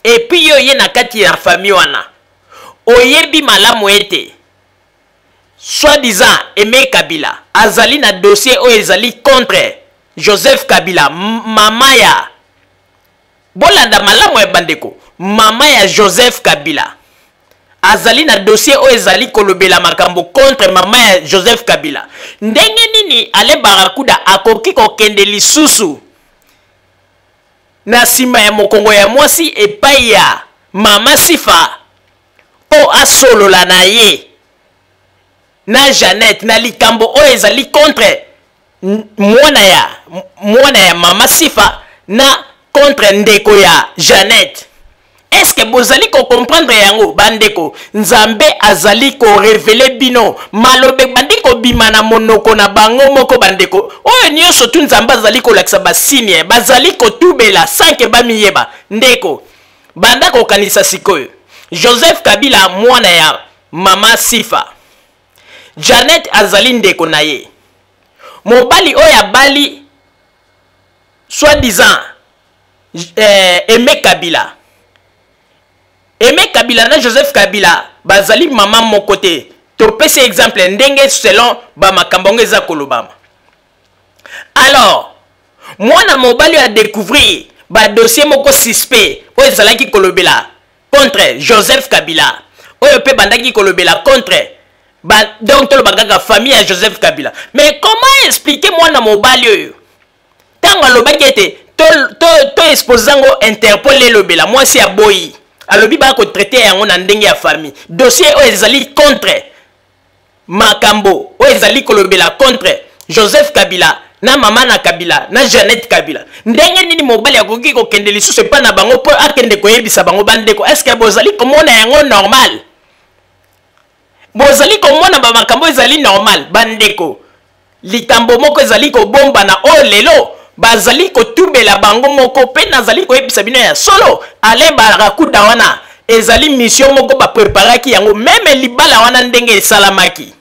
et puis yo ye na kati ya famille wana oyebi malamu ete soi-disant Aimé Kabila azali na dossier oyo ezali contre Joseph Kabila mama ya bolanda malamu ya bandeko mama ya Joseph Kabila azali na dossier oyo ezali kolobela makambo contre mama ya Joseph Kabila. Ndenge nini Alain Barakuda akoki kokende lisusu na sima ya mokongo ya mwasi epai ya mama Sifa po asolola na ye na Janet na likambo oyo ezali contre mwana ya mama Sifa na contre ndeko ya Janet. Est-ce que bozali ko comprendre yango bandeko nzambe azali ko révéler bino malobe bandiko bima na monoko na bango moko bandeko oyo nyonso tu nzambe azali ko lakisa basigne bazali ko tubela 5 bamiyeba ndeko bandako kanisa sikoyo Joseph Kabila mwana ya mama Sifa Janet azali ndeko na ye mobali oyo abali soi-disant Aimé Kabila Aimé Kabila na Joseph Kabila bazali maman mon côté to pese exemple ndenge selon ba makambongo eza kolobama. Alors mwana mobali a découvrir ba dossier moko suspect o ezalaki kolobela contre Joseph Kabila oyo pe bandaki kolobela contre donc tolo bangaka famille ya Joseph Kabila. Mais comment expliquer mwana mobali oyo tango alobaki ete to exposango Interpol lobela moi si aboyi alobi ba ko traiter yango na ndenge ya famille dossier o ezali contre makambo o ezali kolobela contre Joseph Kabila na mama na Kabila na Janet Kabila ndenge nini mobali akoki ko kende lisusu pa na bango po akende ko yebisa bango bandeko est-ce que bozali komona yango normal bozali komona ba makambo ezali normal bandeko likambo moko ezali ko bomba na o lelo bazali ko tubela bango moko pe nazali ko yebisa bino ya solo Alain Barakuda wana ezali mission moko ba préparaki yango même libala wana ndenge esalamaki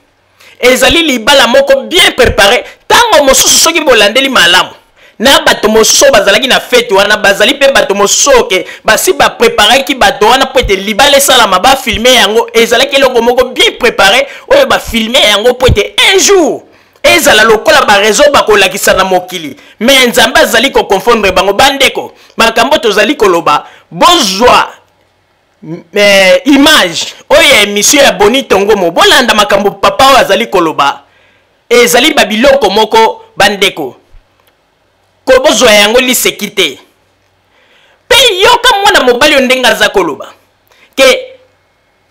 ezali libala moko bien préparé tango mosusu soki bolandeli malamu na bato mosusu bazalaki na fête wana bazali pe bato mosusu ke basi ba préparaki bato wana po ete libala esalama ba filmer yango ezalaki eloko moko bien préparé oyo ba filmer yango po ete un jour ezala lokola ba réseau bakolakisa na mokili mais nzamba zali ko confondre bango bandeko makambo tozali koloba bozwa image oyo émission ya Boni Tongomo bolanda makambo papa oyo azali koloba ezali babiloko moko bandeko ko bozwa yango lisekite pe yoka mwana mobali ondenga za koloba ke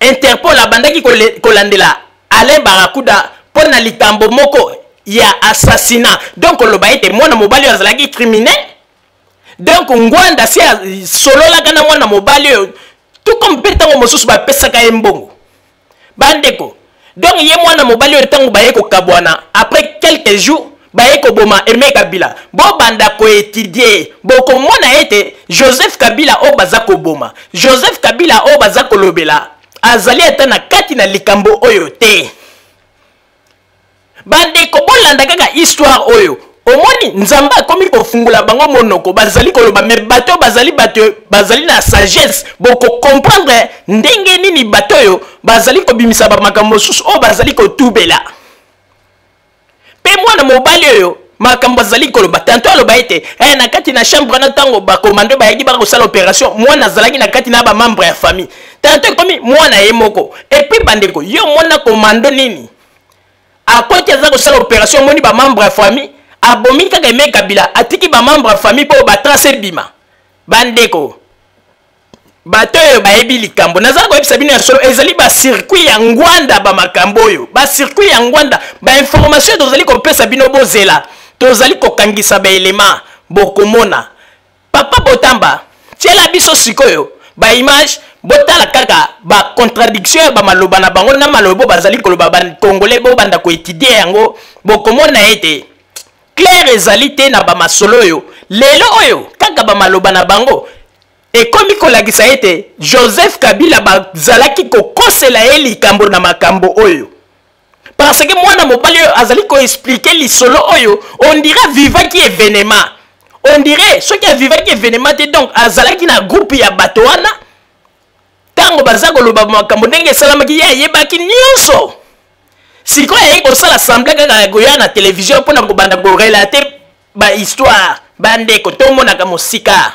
Interpol abandaki kolandela Alain Barakuda pona likambo moko ya assassinat. Donc le baïté mwana mobali azalaki criminel. Donc ngwanda si solo la kana mwana mobali tout comme petango mosusu ba pesaka embongo. Bandeko. Donc yé mwana mobali tango baye ko kabwana après quelques jours baye ko boma Aimé Kabila. Bo banda ko étudier boko mona ete Joseph Kabila o bazako boma. Joseph Kabila o bazako lobela. Azali atana kati na likambo oyo te. Bandeko bolanda kaka histoire oyo. Omoni nzamba komi ko fungula bango monoko bazali koloba me bato bazali na sagesse boko comprendre ndenge nini bato yo bazali ko bimisa ba makambo susu o bazali ko tubela. Pe mwana mobali oyo makambo bazali koloba tanto aloba ete na kati na chambre na tango ba commando ba yaki ba ko sala opération mwana zalaki na kati na ba membre ya famille. Tanto komi mwana ye moko et puis bandeko yo mwana commando nini akoti aza ko sala opération moni ba membre ya famille abomi kaka Aimé Kabila atiki ba membre ya famille po ba tracer bima. Bandeko bato yo bayebi likambo nazala ko yebisa bino ya solo ezali ba circuit ya ngwanda ba makambo yo ba circuit ya ngwanda ba information tozali ko pesa bino bozela tozali ko kangisa ba element bokomona papa Botamba tiela biso sikoyo ba image botala kaka ba contradiction ba maloba na bango na malobo bazali koloba ba congolais bo banda ko étudier yango bokomona ete clair ezali te na ba masolo yo lelo oyo kaka ba maloba na bango et comme kolagisa ete Joseph Kabila bazalaki ko kosela ye likambo na makambo oyo parce que mwana mobali oyo azali ko expliquer lisolo oyo on dirait vivaki événement on dirait ce qui vivaki événement te donc azalaki na groupe ya bato wana tango bazako loba makambo ndenge salamaki ye yebaki nyonso sikoyo ye ko sala assemblée kaka goya na télévision pona ko banda ko relater ba histoire bandeko to monaka mosika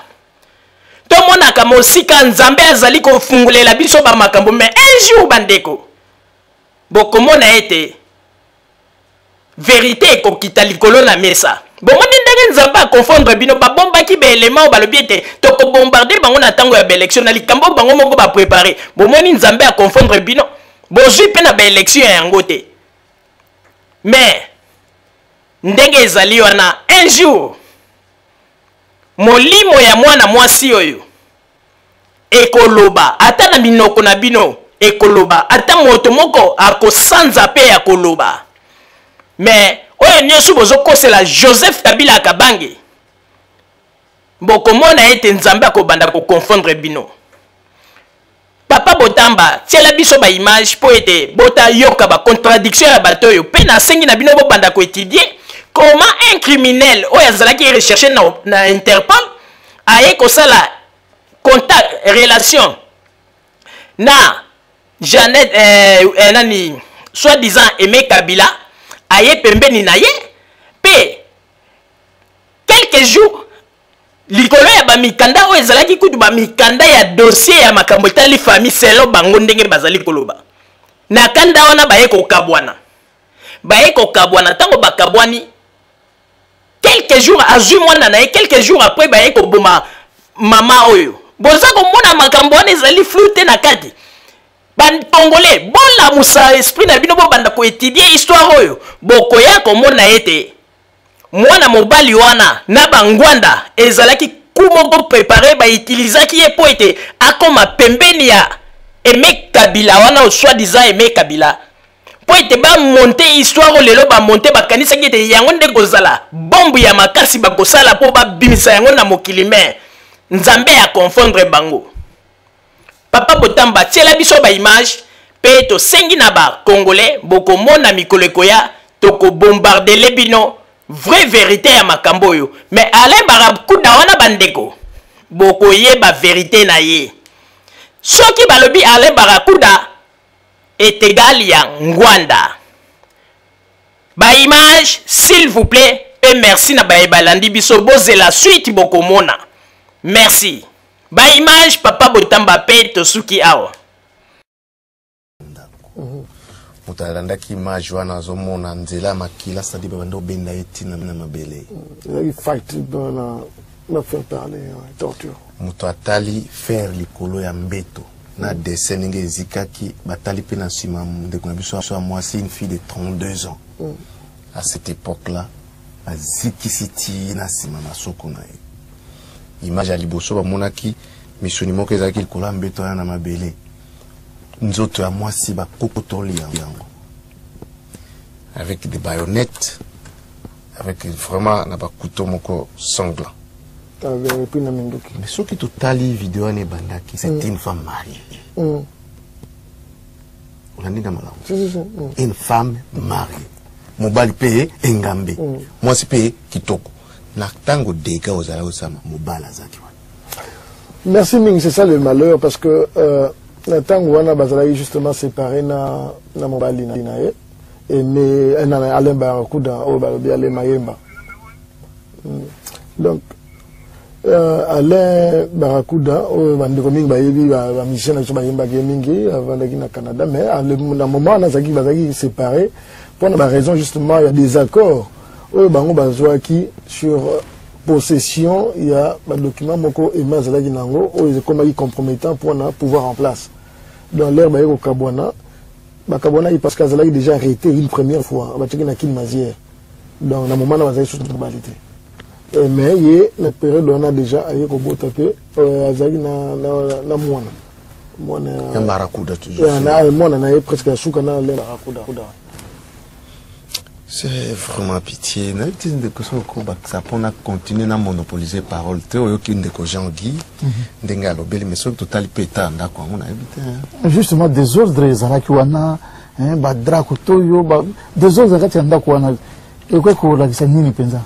tomonaka mosika nzambe azali ko fungulela biso ba makambo mais un jour bandeko bokomona ete vérité ko kita likolo na mesa bomoni ndenge nzambe a confondre bino ba bombaki be élément ba lobi ete to ko bombarder bango na tango ya élection na likambo bango moko ba préparer bomoni nzambe a confondre bino bozwi pe na ba élection yango te mais ndenge ezali wana un jour molimo ya mwana mwasi oyo ekoloba ata na binoko na bino ekoloba ata moto moko akosanza pe ya koloba mais oyo nyonso bozokosela Joseph Kabila Kabange bokomona ete nzambe akobanda koconfondre bino papa Botamba tiela biso ba image po ete bota yoka ba contradiction ya bato oyo pe na sengi na bino bobanda ko étudier comment un criminel oyo azalaki recherché na Interpol aye kosala contact relation na Janet nani soi-disant Aimé Kabila aye pembeni na ye pe quelques jours likolo ya ba mikanda oyo ezalaki kutu ba mikanda ya dossier ya makambo etali famille selo bango ndenge bazali koloba na kanda wana baye kokabwana tango bakabwani quelques jours azui mwana na ye quelques jours après baye koboma mama oyo boza komona makambo wana ezali flou te na kati bantongole bolamusa esprit na bino bobanda ko étudier histoire oyo bokoya komona ete mwana mobali wana na bangwanda ezalaki kumoko préparé ba utilizaki ye po ete akoma pembeni ya Aimé Kabila wana soi-disant Aimé Kabila po ete ba monter histoire lelo ba monter bakanisaki ete yango nde kozala bombe ya makasi bakosala po babimisa yango na mokili me nzambe ya confondre bango papa Botamba tiela biso ba image pe to sengi na ba congolais bokomona mikolo ekoya toko bombarder le bino vraie vérité ya makambo yo mais Alain Barakuda wana bandeko bokoyeba vérité na ye soki balobi Alain Barakuda est égal ya ngwanda ba image s'il vous plaît et merci na ba balandi biso bozela suite bokomona merci ba image papa Botamba pe to suki awa moto alandaki image wana azomona nzela makila sadi babanda obenda ye tina na mabele fight na faire parler torture moto atali faire likolo ya mbeto na dessin ndenge ezikaki batali pe na nsima ndeko na biso ya mwasi une fille de 32 ans à cette époque-là, à Zikisiti, na sima na sokonae. Image à liboso, ba monaki, missionimo que zaki le colam beto na mabele. Nzoto à moi si ba kokotoli yango. Avec des baïonnettes, avec vraiment na ba couteau moko sanglant. Mais ce qui totali vidéo ne bandaki, c'est une femme mariée. On a dit dans une femme mariée. Mobali paye engambe. Moi c'est payé kitoko. Na tango deka ozala osama mobala zaki. Merci Ming, c'est ça le malheur parce que na tango wana bazala justement séparé na mobali na ye et mais na alemba kuda o balobi ale mayemba. Donc Alain Barakuda, bandeko mingi bayebi ba mission na bayemba mingi avandaki na Canada, mais à le moment na zaki bazaki séparé pour une raison justement il y a des accords au bango bazwaki sur possession, il y a un document moko et mazalaki nango o comme compromettant pour na pouvoir en place. Dans l'ère bayeko Kabwana, Bakabwana il parce qu'azalaki déjà arrêté une première fois, bataki na Kinmazière. Donc na moment na bazaki sur globalité. Mais il y a une période où on a déjà ailleurs au bout tapé azali na mwana Barakuda toujours na presque à souka na le Barakuda. C'est vraiment pitié. Na utile de question ko ça pour continuer à monopoliser parole te aucune de ko gens Guy ndenga lobeli mais sur total péta ndako on a évité justement des ordres ezalaki wana ba drako toyo ba des ordres ezalaki ndako wana et quoi ko la nini penza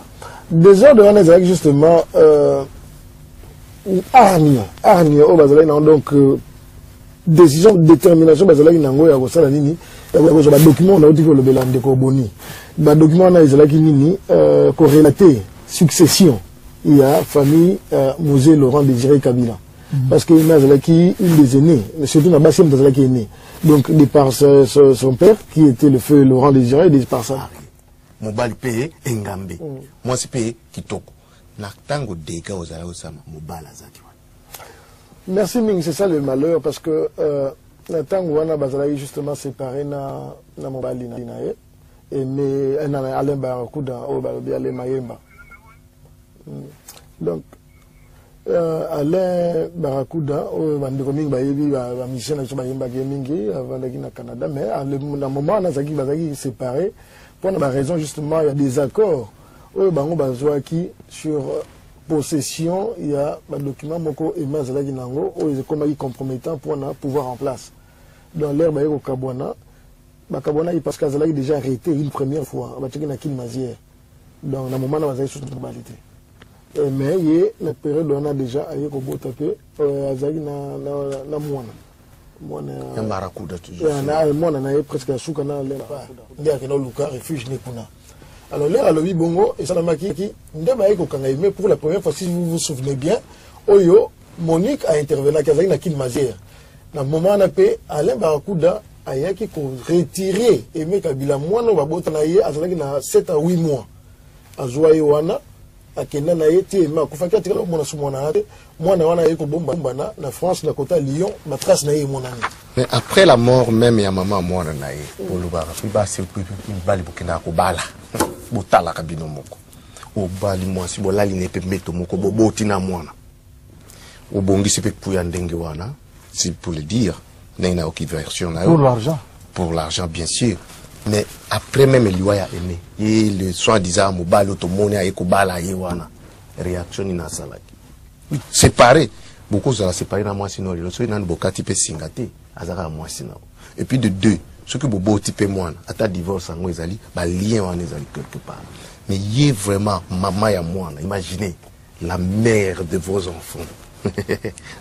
des ordres wana ezalaki justement arnia o bazalaki na donc décision détermination bazalaki nango ya kosala nini ya kozwa ba document na otiko lobela ndeko boni ba document na ezalaki nini corrélater succession il y a famille Mosé Laurent Désiré Kabila parce que il ezalaki une des aînés mais surtout na basi ezalaki aîné donc de par son père qui était le feu Laurent Désiré et de par ça mobali payé engambe moi c'est payé kitoko na tango deka ozala osama mobala zaki. Merci Ming, c'est ça le malheur parce que na tango wana bazala justement séparé na mobali na ye et mais na Alain Barakuda o balobi ale mayemba. Donc Alain Barakuda o bandeko mingi bayebi ba mission na bayemba mingi avandaki na Canada, mais à le moment na zaki bazaki séparé pour une raison justement il y a des accords au bango bazwaki sur possession, il y a un document moko et mazalaki nango o comme compromettant pour na pouvoir en place. Dans l'ère bayeko Kabwana, Bakabwana il parce qu'azalaki déjà arrêté une première fois, bataki na Kinmazière. Donc na moment na bazali sur globalité. Mais il y a une période où on a déjà ailleurs au bout tapé azalaki na mwana Barakuda toujours mwana na presque à souka na le ndia ke no luka refuge ne kuna. Alors là, le Bongo, et ça n'a pas qui, mais pour la première fois, si vous vous souvenez bien, Oyo, Monique a intervenu à Kazakh na Kinmazière. Dans le moment où on a payé, Alain Barakuda a retiré, et mais Kabila, moi, on va botter na 7 à 8 mois. À Zoaïwana, à Kenya, na été, mais à Koufaka, tu as mon assumona, moi, on a eu bomba na France, na côté Lyon, ma trace na mon ami. Mais après la mort même, il y a maman mort na ye. Pour le bar, il va se bali bukina ko bala. Botala kabino moko. O bali moi si bolali ne pe meto moko bobotina mwana. O bongi se pe puya ndenge wana, c'est pour le dire, n'a aucune version na. Pour l'argent. Pour l'argent bien sûr. Mais après même il y a aimé. Et le soi-disant mobile automone a ko bala ye wana. Réaction ina salaki. Séparé. Beaucoup ça séparé na moi sinon le so ina bokati pe singate azaka moi sinon. Et puis de deux, ce que bobo type moi à ta divorce en ezali, ba lien en ezali quelque part. Mais y est vraiment maman ya moi, imaginez la mère de vos enfants.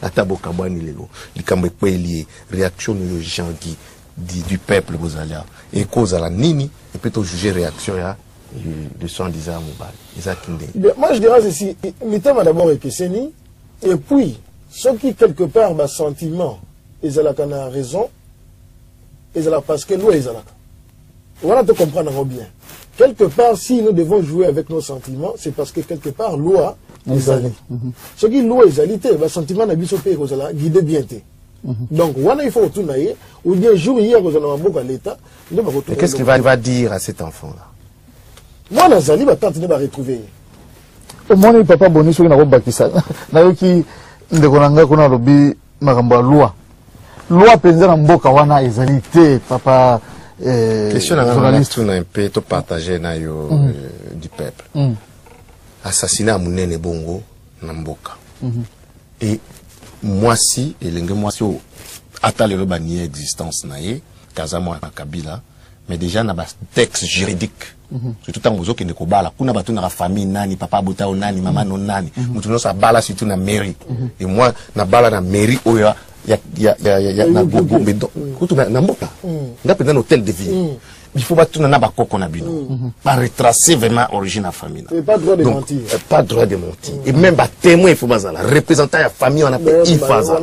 Ata bokabani lelo, likambe pe lié réaction de gens qui du peuple vous allez et cause à la nini et peut juger réaction ya de son disant mobile. Moi je dirais ceci, Mita va d'abord épicénie et puis ceux qui quelque part ma sentiment ils ont raison. Parce que nous, on te comprendre bien. Quelque part, si nous devons jouer avec nos sentiments, c'est parce que quelque part, loi est allée. Ce qui loi est allée, le sentiment n'a pas guidé bien. Donc, il faut retourner, ou bien jour hier, nous allons à l'État. Et qu'est-ce qu'il va dire à cet enfant-là? Moi, Nazali, ma tante ne va retrouver. Omoni papa boni soki na kobakisa nayoki ndeko na ngai kuna lobi makambo ya loi penza na mboka wana ezali te papa question na tuna un peu to partager na yo du peuple assassinat munene bongo na mboka et mwasi elenge mwasi o ata lelo banie existence na ye kazamwa na Kabila mais déjà na ba texte juridique surtout tant que ne kobala kuna batu na famille nani papa bota nani mama no nani mutu no sa bala surtout na mairie et moi na bala na mairie oya ya na gogo bedo kutu na mboka ndape dans hôtel de ville il faut batu na ba koko na bino pas retracer vraiment origine à famille pas droit de mentir pas droit de mentir et même ba témoin il faut bazala représentant ya famille on appelle ifaza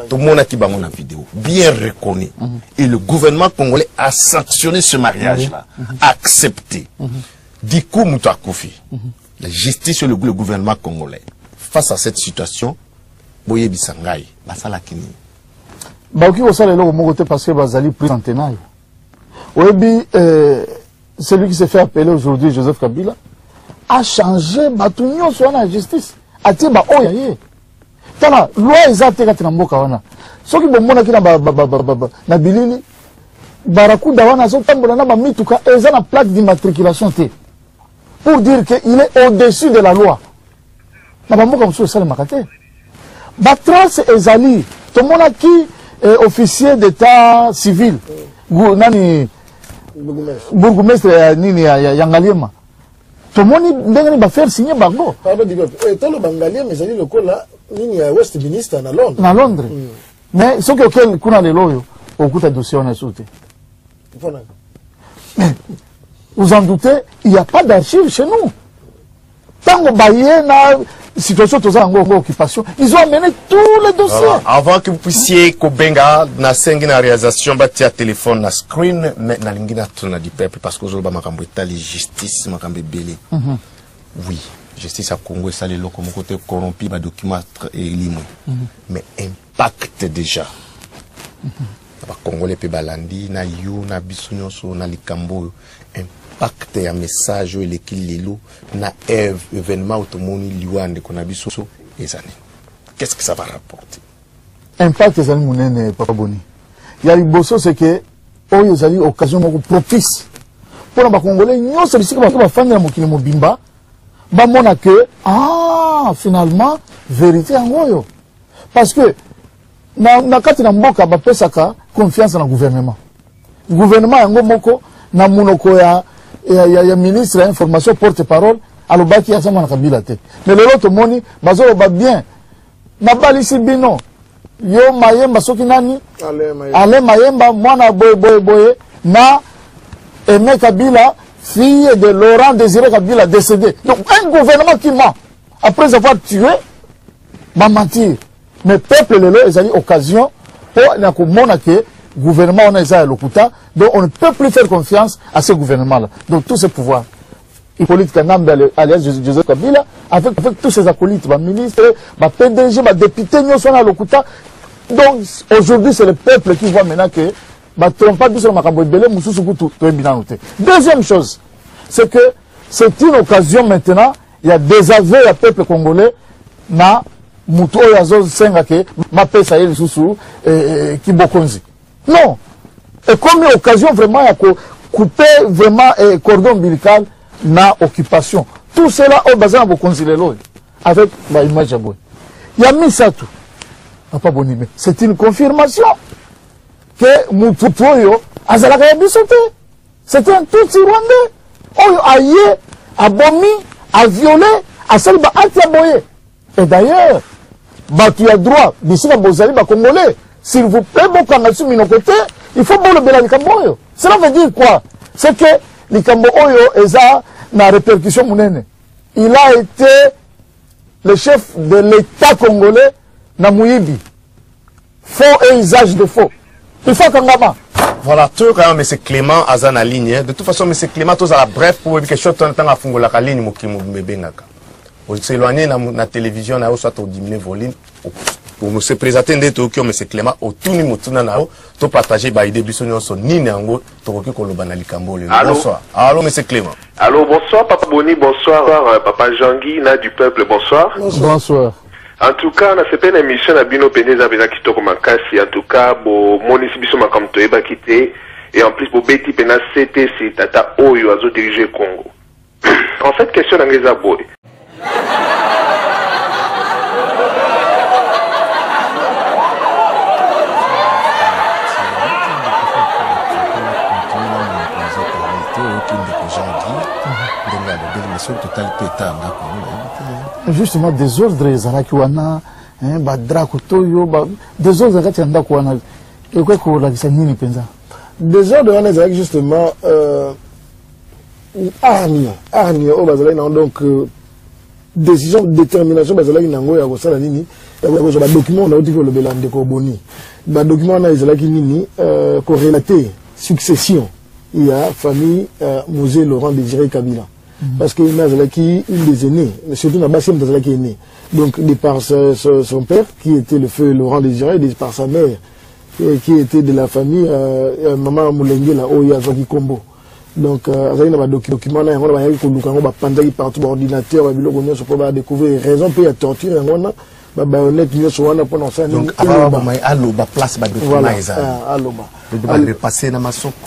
tout le monde qui ba mon vidéo bien reconnu et le gouvernement congolais a sanctionné ce mariage là accepté du coup mutu akufi la justice sur le gouvernement congolais face à cette situation boye bisangai basala kini baoki kosala eloko moko te parce que bazali pris en tenaille. Oyebi, celui qui s'est fait appeler aujourd'hui Joseph Kabila a changé batunyo soit la justice a dit ba oya ye tala loi ezate katina mboka wana soki bomona kina na bilili barakuda wana so tambola na ba mituka eza na plaque d'immatriculation te pour dire que il est au-dessus de la loi na ba mboka mso sale makate ba trace ezali tomona ki officier d'état civil nani bourgmestre nini ya Ngaliema tomoni ndenge ba faire signer bango tolo Ngaliema ezali lokola nini ya Westminster na Londres mais soki okel kuna lelo yo okuta dossier on a sauté vous en doutez il n'y a pas d'archives chez nous tango baye na situation occupation, ils ont amené tous les dossiers. Alors, avant que vous puissiez kobenga na sengi na réalisation batia téléphone na screen mais na lingina tuna du peuple parce que aujourd'hui makambo etali justice makambo belé. Oui, justice à Congo ça les locaux mon côté corrompu ba document limé. Mais impact déjà. Ba Congolais pe balandi na yo na bisunyo so na likambo impact ya message le kililo na événement automoni liwande qu'on a biso ezani. Qu'est-ce que ça va rapporter? Impact ezali munene papa boni. Ya liboso c'est que oyo ezali occasion moko propice pour ba Congolais nyonso bisika ba fanda mokili mobimba ba mona que finalement vérité ngoyo parce que na kati na mboka ba pesaka confiance na gouvernement yango moko na munoko ya ministre ya information porte-parole alobaki ya sama na Kabila te mais lelo to moni bazolo ba bien na balisi bino yo mayemba soki nani ale mayemba mwana boye na Aimé Kabila fille de Laurent Désiré Kabila décédé donc un gouvernement qui ment après avoir tué va mentir mais peuple lelo ezali occasion pour na ko mona que gouvernement on a ça lokuta donc on ne peut plus faire confiance à ce gouvernement là donc tous ces pouvoirs Hippolyte Kanambe alias Joseph Kabila avec tous ses acolytes ba ministre ba PDG ba député nyonso na lokuta donc aujourd'hui c'est le peuple qui voit maintenant que ba trompa biso makambo ebele mususu kutu to ebina noté. Deuxième chose c'est que c'est une occasion maintenant il y a des aveux à peuple congolais na mutu oyo azosenga ke mapesa ye lisusu kibokonzi non et comme une occasion vraiment à couper vraiment cordon ombilical na occupation tout cela au bazar au consilelo avec la image à boy il y a mis ça tout papa bonime c'est une confirmation que mututoyo azalaka bisote c'est un tout rwandais oyo aye abomi a violé a salba anti-aboye et d'ailleurs batu ya droit bisika bozali ba congolais s'il vous plaît bokanga su minokote il faut bon le bela likambo oyo cela veut dire quoi c'est que likambo oyo eza na répercussion munene il a été le chef de l'état congolais na muyibi faux et usage de faux il faut kangama voilà tout quand même M. Clément azana ligne de toute façon M. Clément tous à la bref pour quelque chose tant à fungola ka ligne mokimu mbengaka on s'éloigner na télévision na soit au diminuer volume pour se présenter ndето ki M. Clément otuni mutuna nao to partager ba idée biso nyonso nini yango to koki koloba na likambo le bonsoir allô M. Clément Allô, bonsoir Papa Boni, bonsoir Papa Jean-Guy, na du peuple, bonsoir. Bonsoir. En tout cas, on a fait une émission à Bino Peneza Bena Kitoko Makasi. En tout cas, bon, mon ici Makamto Eba Kité. Et en plus, pour Betty Pena CTC, Tata Oyo, Azo dirigé Congo. En fait, question d'Anglesa Boy. Justement, des ordres, Zarakiwana, Badra Kutoyo, des ordres, Zarakiwana, et quoi que la Gisani Penza. Des ordres, justement, Arni, au Bazalai, donc, décision, détermination, Bazalai, Nango, Yagosala Nini, Yagosala, document, on a dit que le Bélan de Koboni. Document, on a Isalaki Nini, corrélaté, succession. Il y a famille Mosé Laurent Désiré Kabila. Parce qu'il y a une des aînés, surtout dans Bassim qui est né. Donc, de par son père, qui était le feu Laurent Désiré, de par sa mère, qui était de la famille Maman Moulengue, la Oya Zaki Kombo. Donc, il y a un document, il y a un pandémie partout, ordinateur, il y a découvrir les raisons, puis il y a torture, donc, place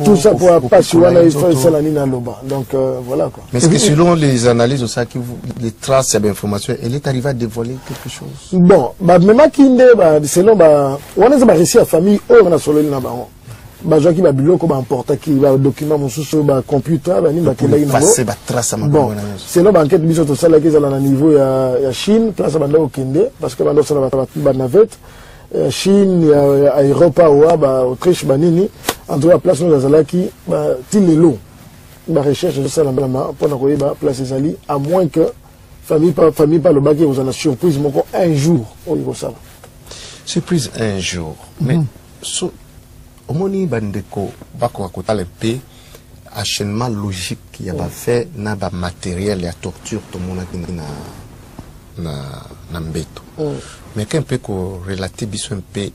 tout ça pour passer donc voilà quoi. Mais est-ce que selon les analyses aussi, les traces d'informations, elle est arrivée à dévoiler quelque chose? Bon, même selon on a réussi à famille on a solo na ba bazo ki ba biloko ba importa ki ba document mosusu ba computer ba ni ba kenda ina passer ba trace ma bon selon ba enquête biso to sala ki zala na niveau ya Chine place ba ndo kende parce que ba ndo sala ba navette Chine ya Europa ou ba Autriche ba nini en tout cas place no zala ki ba tilelo ba recherche de ça na pour na ko ba place ezali à moins que famille pas le baguette vous en a surprise moko un jour on y ça surprise un jour mais Omoni bandeko bako akotala pe enchaînement logique qui a fait na ba matériel ya torture to mona na mbeto mais qu'un peu ko relater biso un peu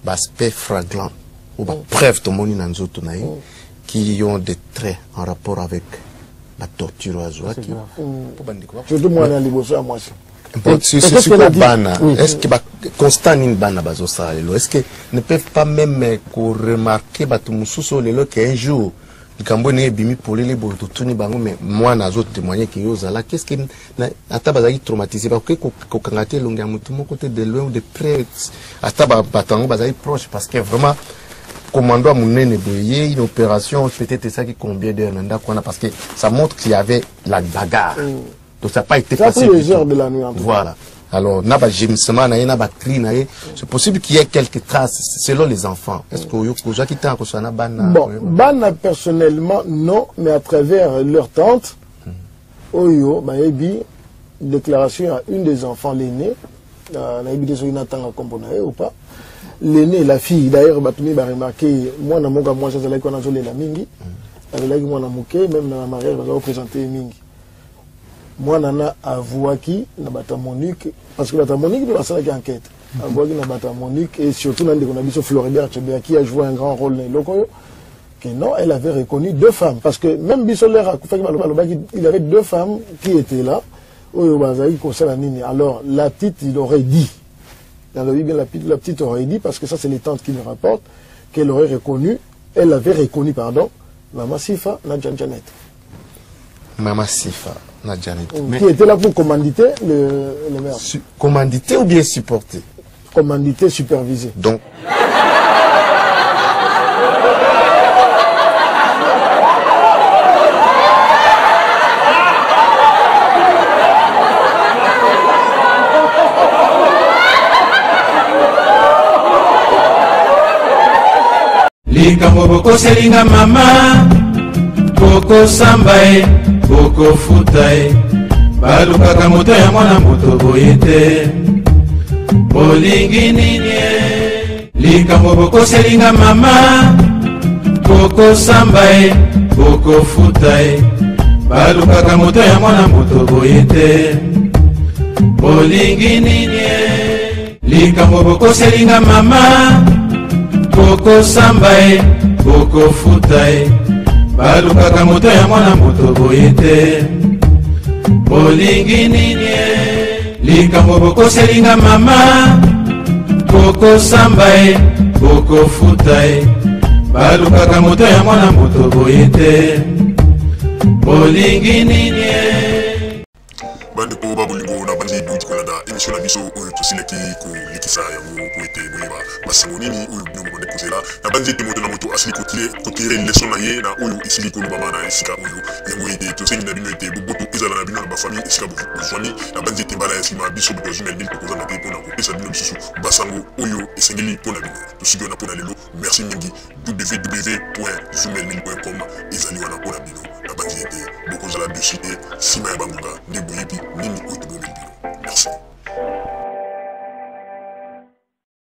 ba aspect flagrant ou ba preuve to moni na nzoto na qui ont des traits en rapport avec la torture azwaki pour bandeko surtout moi na liboso à moi est-ce que constant in bana bazo ça est-ce que ne peuvent pas même remarquer batumususo lelo qu'un jour likambo ne bimi pour les boto tuni bango mais moi na zo témoigner que yo zala qu'est-ce que ata bazaki traumatisé parce que ko kangate longa mutu mo côté de loin ou de près ata batango bazaki proche parce que vraiment commando à munene boye une opération peut-être ça qui combien d'heures nanda quoi parce que ça montre qu'il y avait la bagarre. Donc ça n'a pas été facile. Les heures de la nuit. Voilà. Alors, c'est possible qu'il y ait quelques traces selon les enfants. Est-ce que vous avez quitté un Bana? Bon, Bana personnellement, non, mais à travers leur tante, Oyo, Baebi, déclaration à une des enfants, l'aîné, ou pas. L'aîné, la fille, d'ailleurs, Batumi va remarquer, moi, moi, je suis qu'on a joué la mingi, moi, même dans la mariage, on va présenter mingi. Moi, nana avouaki na bata Monique parce que bata Monique de la salle d'enquête. Avouaki na bata Monique et surtout dans des conditions Floribert qui a joué un grand rôle dans le que non, elle avait reconnu deux femmes parce que même Bissolaire a il avait deux femmes qui étaient là. Alors la petite, il aurait dit dans le Bible, la petite aurait dit parce que ça c'est les tantes qui me rapportent qu'elle aurait reconnu, elle avait reconnu pardon, Maman Sifa Nadja Janet. Maman Sifa. Qui était là pour commanditer le maire. Commanditer ou bien supporter? Commanditer, superviser. Donc. Likambo boko selinga mama boko sambae boko futae balukaka moto ya mwana moto boye te bolingi nini likambo boko selinga mama boko sambae boko futae balukaka moto ya mwana moto boye te bolingi nini likambo boko selinga mama boko sambae boko futae balukaka moto ya mwana moto boye te bolingi nini likambo bokoselinga mama bokosamba ye bokofuta ye balukaka moto ya mwana moto boye te bolingi nini bande po babolingo na bandi duti kolanda émission na biso oyo tosilaki kolikisa yango po ete boyeba basango nini oyo bino bobande kozela na bandi ete moto na moto asili kotire leson na ye na oyo esili kolobama na esika oyo yango ete tosengi na bino ete boboto ezala na bino na bafamille esika bozwani na bandi ete mbala ya nsima biso bokozumela nini tokozanga te mpona kopesa bino lisusu basango oyo esengeli mpo na bino tosiki wana mpo na lelo merci mingi www.zoomel.com ezali wana mpo na bino na bandi ete bokozala dossier te nsima ya bangonga nde boyebi nini oyo tobomeli bino merci.